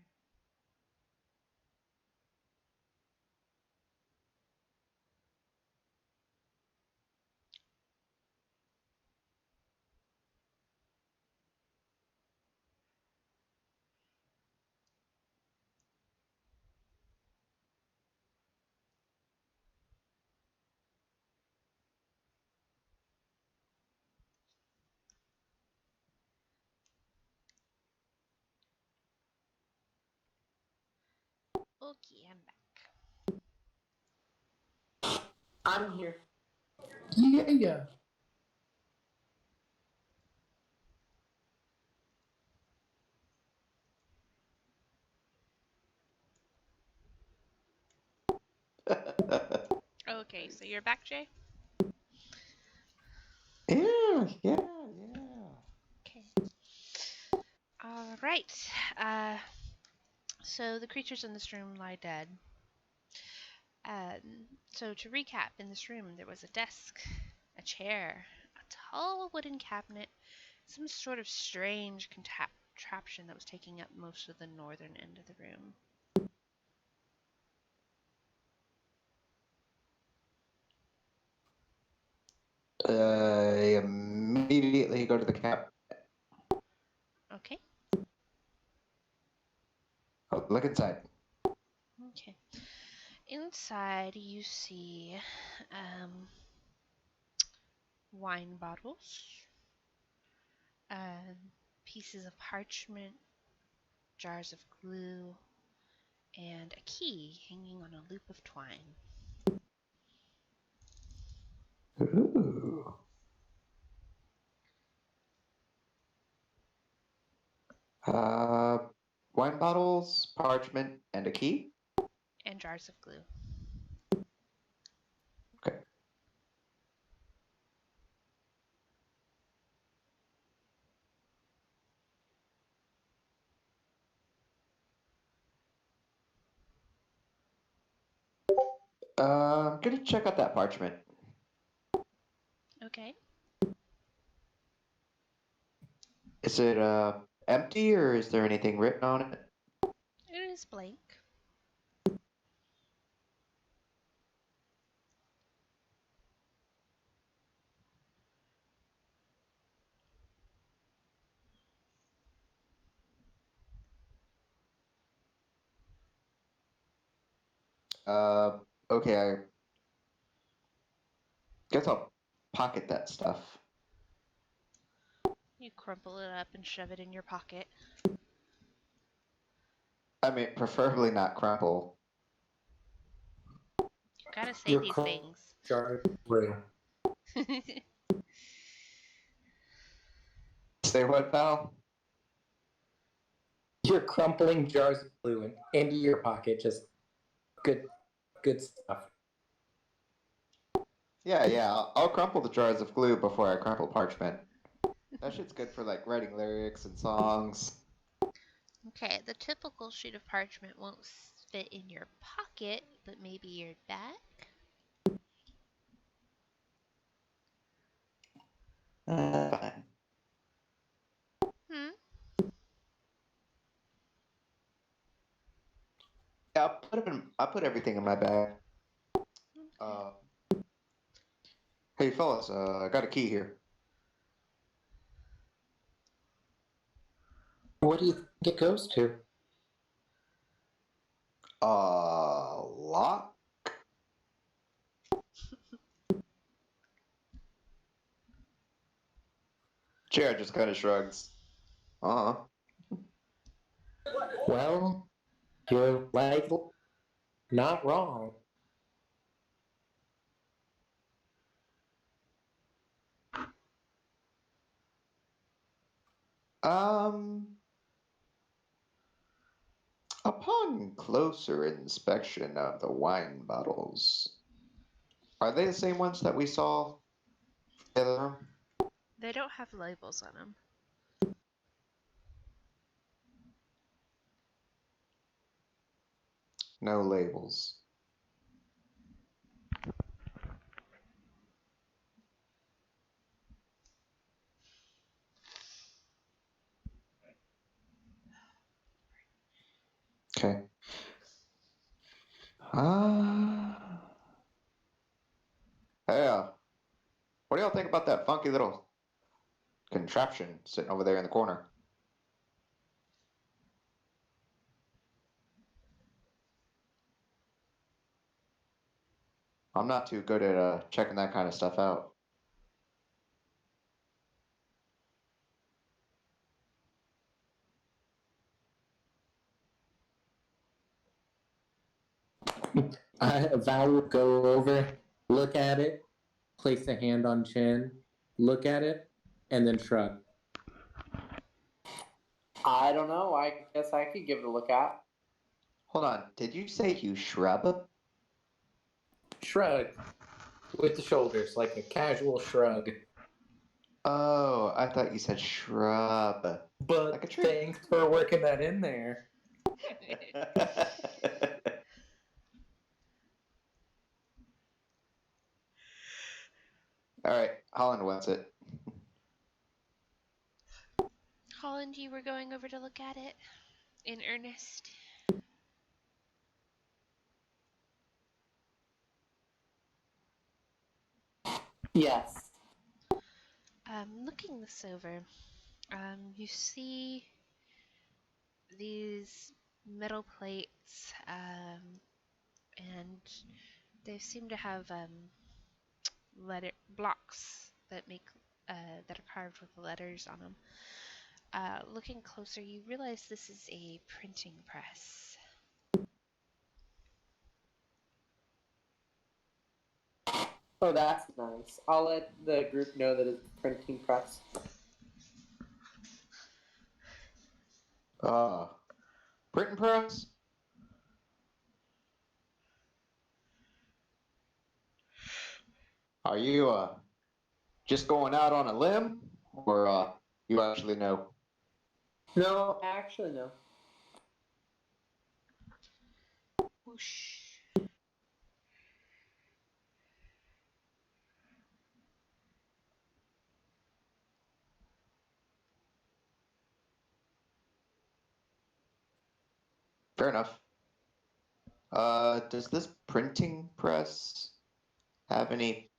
Okay, I'm back.
I'm here.
Yeah.
Okay, so you're back, Jay?
Yeah.
Okay. All right. So the creatures in this room lie dead. So to recap, in this room there was a desk, a chair, a tall wooden cabinet, some sort of strange contraption that was taking up most of the northern end of the room.
Immediately go to the cap.
Okay.
Oh, look inside.
Okay. Inside you see wine bottles, pieces of parchment, jars of glue, and a key hanging on a loop of twine.
Ooh. Wine bottles, parchment, and a key.
And jars of glue.
Okay. I'm gonna check out that parchment.
Okay.
Is it empty or is there anything written on it?
It is blank.
Okay, I guess I'll pocket that stuff.
You crumple it up and shove it in your pocket.
I mean, preferably not crumple.
You gotta say
Your
these
car
things.
jar blue.
Say what, pal?
You're crumpling jars of glue into your pocket. Just good stuff.
Yeah, I'll crumple the jars of glue before I crumple parchment. That shit's good for like writing lyrics and songs.
Okay, the typical sheet of parchment won't fit in your pocket, but maybe your back?
Fine.
Hmm?
Yeah, I'll put everything in my bag.
Okay.
Hey fellas, I got a key here.
What do you think it goes to?
Lock? Chair just kind of shrugs. Uh-huh.
Well, you're like not wrong.
Upon closer inspection of the wine bottles, are they the same ones that we saw in the other room?
They don't have labels on them.
No labels. Okay. Hey, what do y'all think about that funky little contraption sitting over there in the corner? I'm not too good at checking that kind of stuff out.
Val will go over, look at it, place a hand on chin, look at it, and then shrug.
I don't know. I guess I could give it a look at.
Hold on, did you say you shrub?
Shrug with the shoulders, like a casual shrug.
Oh, I thought you said shrub.
But
Like a tree.
thanks for working that in there.
All right, Holland wants it.
Holland, you were going over to look at it in earnest.
Yes.
Looking this over, you see these metal plates, and they seem to have letter blocks that make that are carved with letters on them. Looking closer, you realize this is a printing press.
Oh, that's nice. I'll let the group know that it's a printing press.
Printing press? Are you just going out on a limb, or you actually know?
No, actually, no.
Whoosh.
Fair enough. Does this printing press have any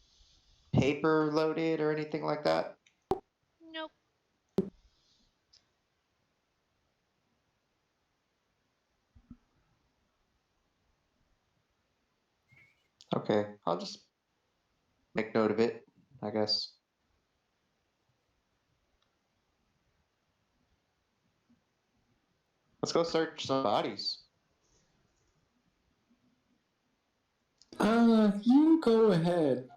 paper loaded or anything like that?
Nope.
Okay, I'll just make note of it, I guess. Let's go search some bodies.
You go ahead.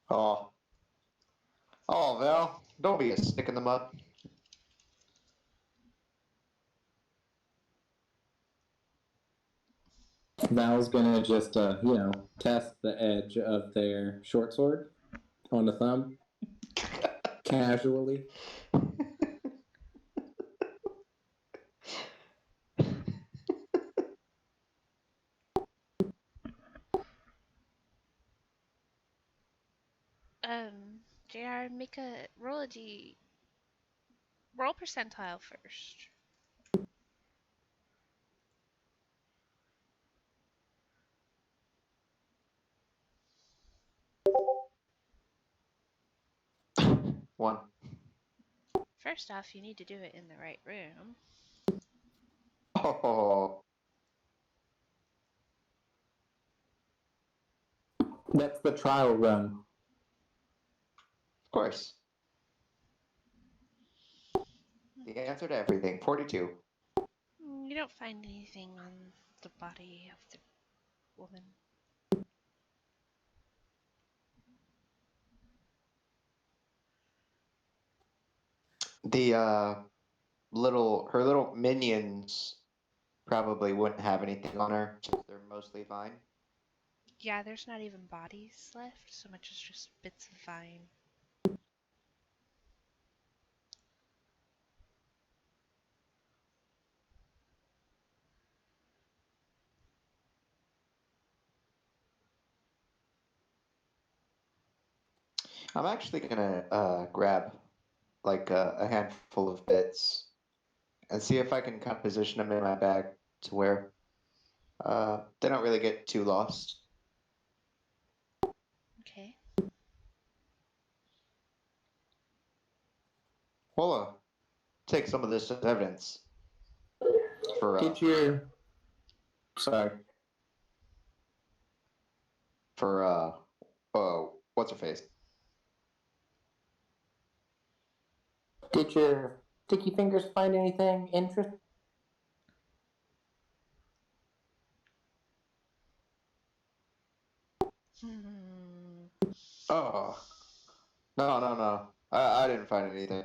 Oh. Oh, Val, don't be a stick in the mud.
Val's gonna just, test the edge of their short sword on the thumb, casually.
JR, make a roll percentile first.
One.
First off, you need to do it in the right room.
Oh.
That's the trial run.
Of course. The answer to everything. 42.
You don't find anything on the body of the woman.
The her little minions probably wouldn't have anything on her since they're mostly fine.
Yeah, there's not even bodies left, so much as just bits of vine.
I'm actually gonna grab like a handful of bits and see if I can kind of position them in my bag to where they don't really get too lost.
Okay.
We'll take some of this as evidence for
Get your. Sorry.
what's her face?
Did your sticky fingers find anything interesting?
Oh, no. I didn't find anything.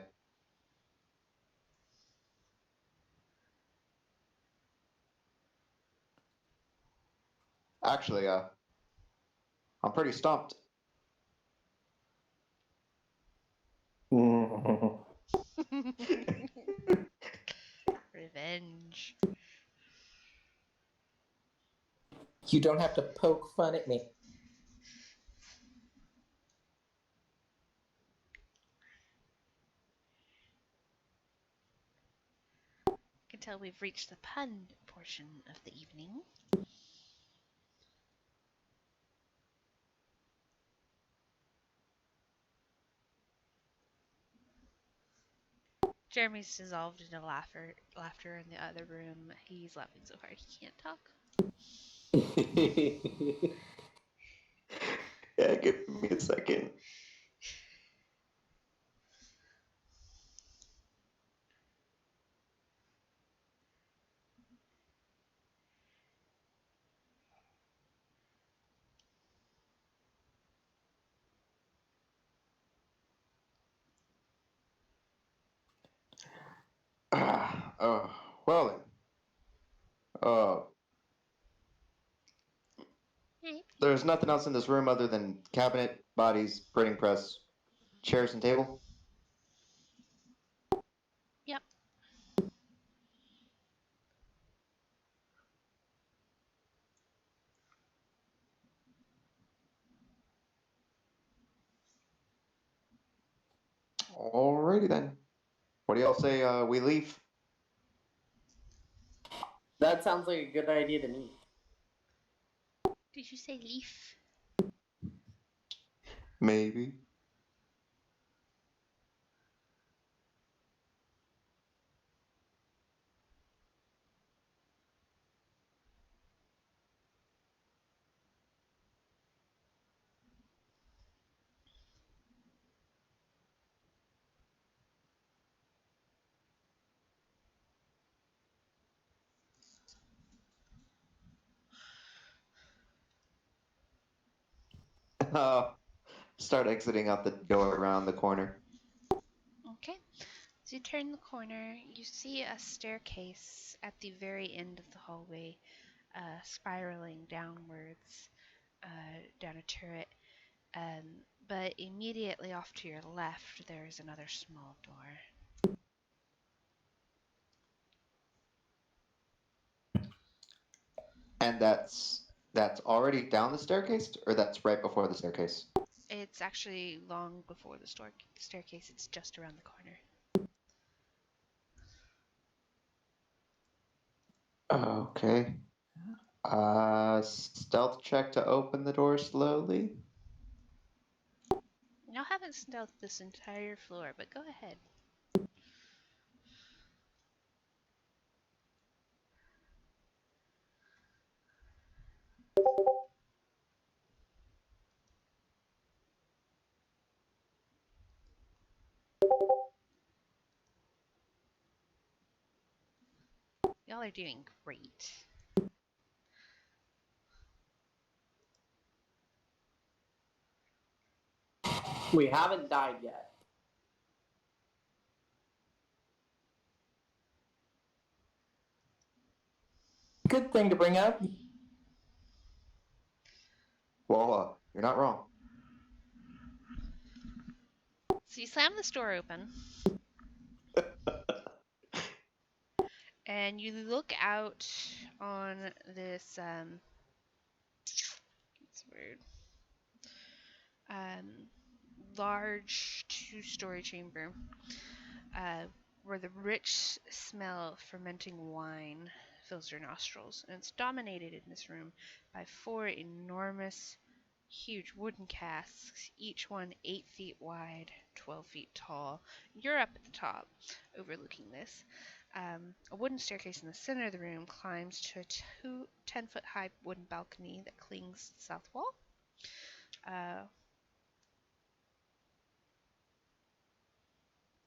Actually, I'm pretty stumped.
Revenge.
You don't have to poke fun at me.
I can tell we've reached the pun portion of the evening. Jeremy's dissolved into laughter in the other room. He's laughing so hard he can't talk.
Yeah, give me a second. Oh, well then.
Hey.
There's nothing else in this room other than cabinet, bodies, printing press, chairs, and table.
Yep.
Alrighty then. What do y'all say we leave?
That sounds like a good idea to me.
Did you say leaf?
Maybe. Start exiting out the door around the corner.
Okay. As you turn the corner, you see a staircase at the very end of the hallway, spiraling downwards, down a turret. But immediately off to your left, there is another small door.
And that's already down the staircase, or that's right before the staircase?
It's actually long before the staircase. It's just around the corner.
Okay. Stealth check to open the door slowly.
Y'all haven't stealthed this entire floor, but go ahead. Y'all are doing great.
We haven't died yet. Good thing to bring up.
Well, you're not wrong.
So you slam this door open, and you look out on this, it's weird, large two-story chamber, where the rich smell of fermenting wine fills your nostrils. And it's dominated in this room by 4 enormous, huge wooden casks, each one 8 feet wide, 12 feet tall. You're up at the top, overlooking this. A wooden staircase in the center of the room climbs to a 10-foot high wooden balcony that clings to the south wall.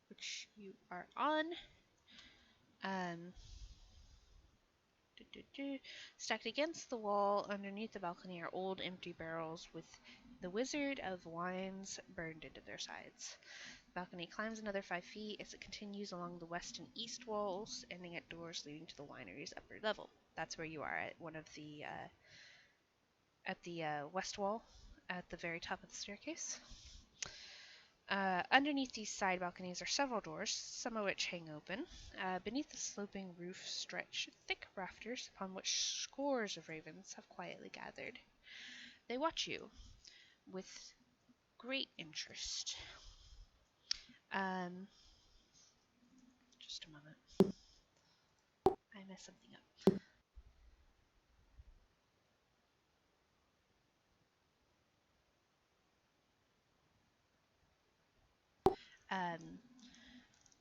Which you are on. Stacked against the wall underneath the balcony are old empty barrels with the Wizard of Wines burned into their sides. The balcony climbs another 5 feet as it continues along the west and east walls, ending at doors leading to the winery's upper level. That's where you are, at one of the west wall, at the very top of the staircase. Underneath these side balconies are several doors, some of which hang open. Beneath the sloping roof stretch thick rafters upon which scores of ravens have quietly gathered. They watch you with great interest. Just a moment. I messed something up.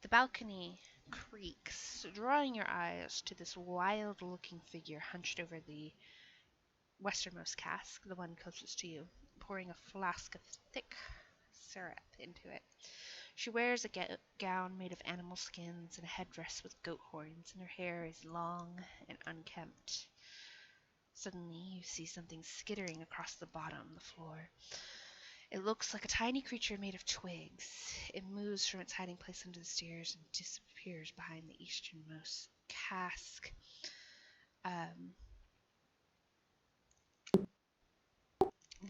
The balcony creaks, drawing your eyes to this wild-looking figure hunched over the westernmost cask, the one closest to you, pouring a flask of thick syrup into it. She wears a gown made of animal skins and a headdress with goat horns, and her hair is long and unkempt. Suddenly, you see something skittering across the bottom of the floor. It looks like a tiny creature made of twigs. It moves from its hiding place under the stairs and disappears behind the easternmost cask.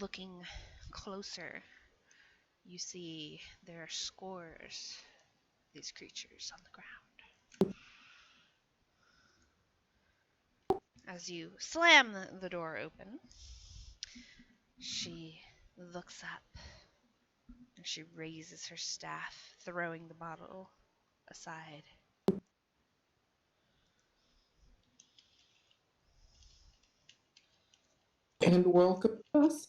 Looking closer, you see there are scores of these creatures on the ground. As you slam the door open, she looks up and she raises her staff, throwing the bottle aside.
And welcome us.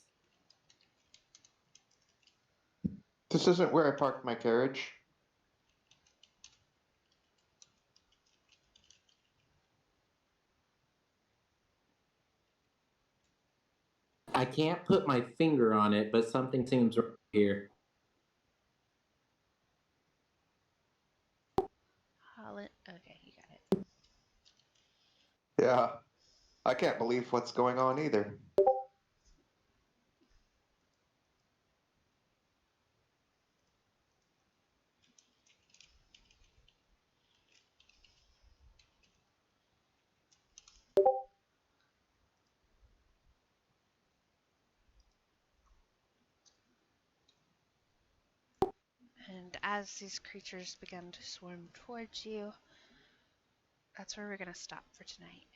This isn't where I parked my carriage.
I can't put my finger on it, but something seems right here.
Okay, you got it.
Yeah. I can't believe what's going on either.
And as these creatures begin to swarm towards you, that's where we're going to stop for tonight.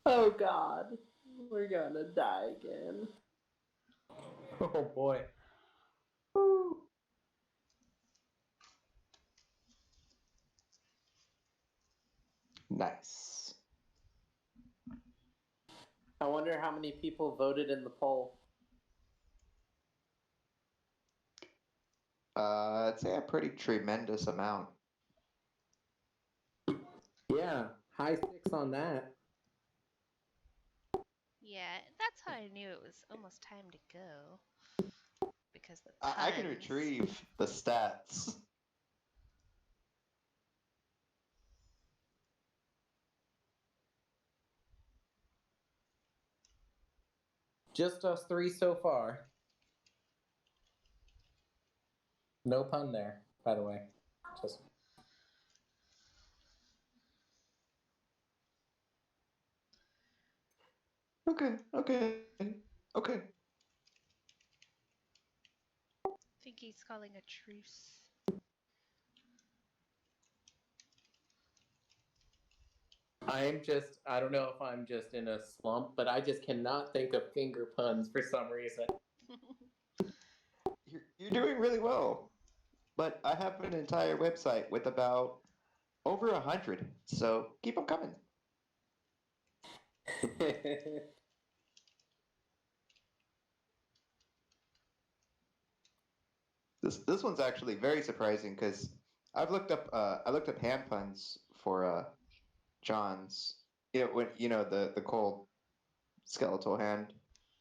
Oh God, we're gonna die again.
Oh boy.
Nice.
I wonder how many people voted in the poll.
I'd say a pretty tremendous amount.
Yeah, high six on that.
Yeah, that's how I knew it was almost time to go. Because the
I can
puns.
retrieve the stats.
Just us three so far. No pun there, by the way. Just
Okay.
I think he's calling a truce.
I don't know if I'm just in a slump, but I just cannot think of finger puns for some reason.
You're doing really well. But I have an entire website with about over 100, so keep them coming. This one's actually very surprising because I looked up hand puns for John's, the cold skeletal hand,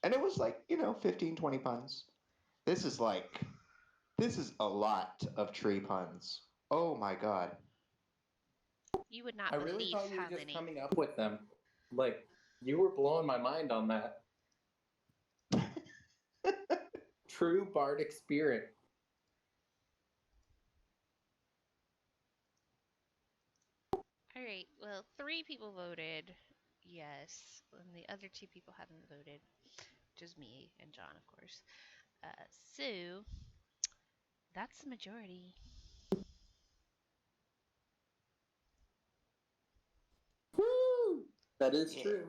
and it was like 15, 20 puns. This is a lot of tree puns. Oh my god.
You would not
I really
believe
thought you were
how
just
many.
coming up with them. Like, you were blowing my mind on that. True bardic spirit.
All right, well, 3 people voted yes, and the other 2 people haven't voted, which is me and John, of course. So, that's the majority.
Woo! That is
Yeah.
true.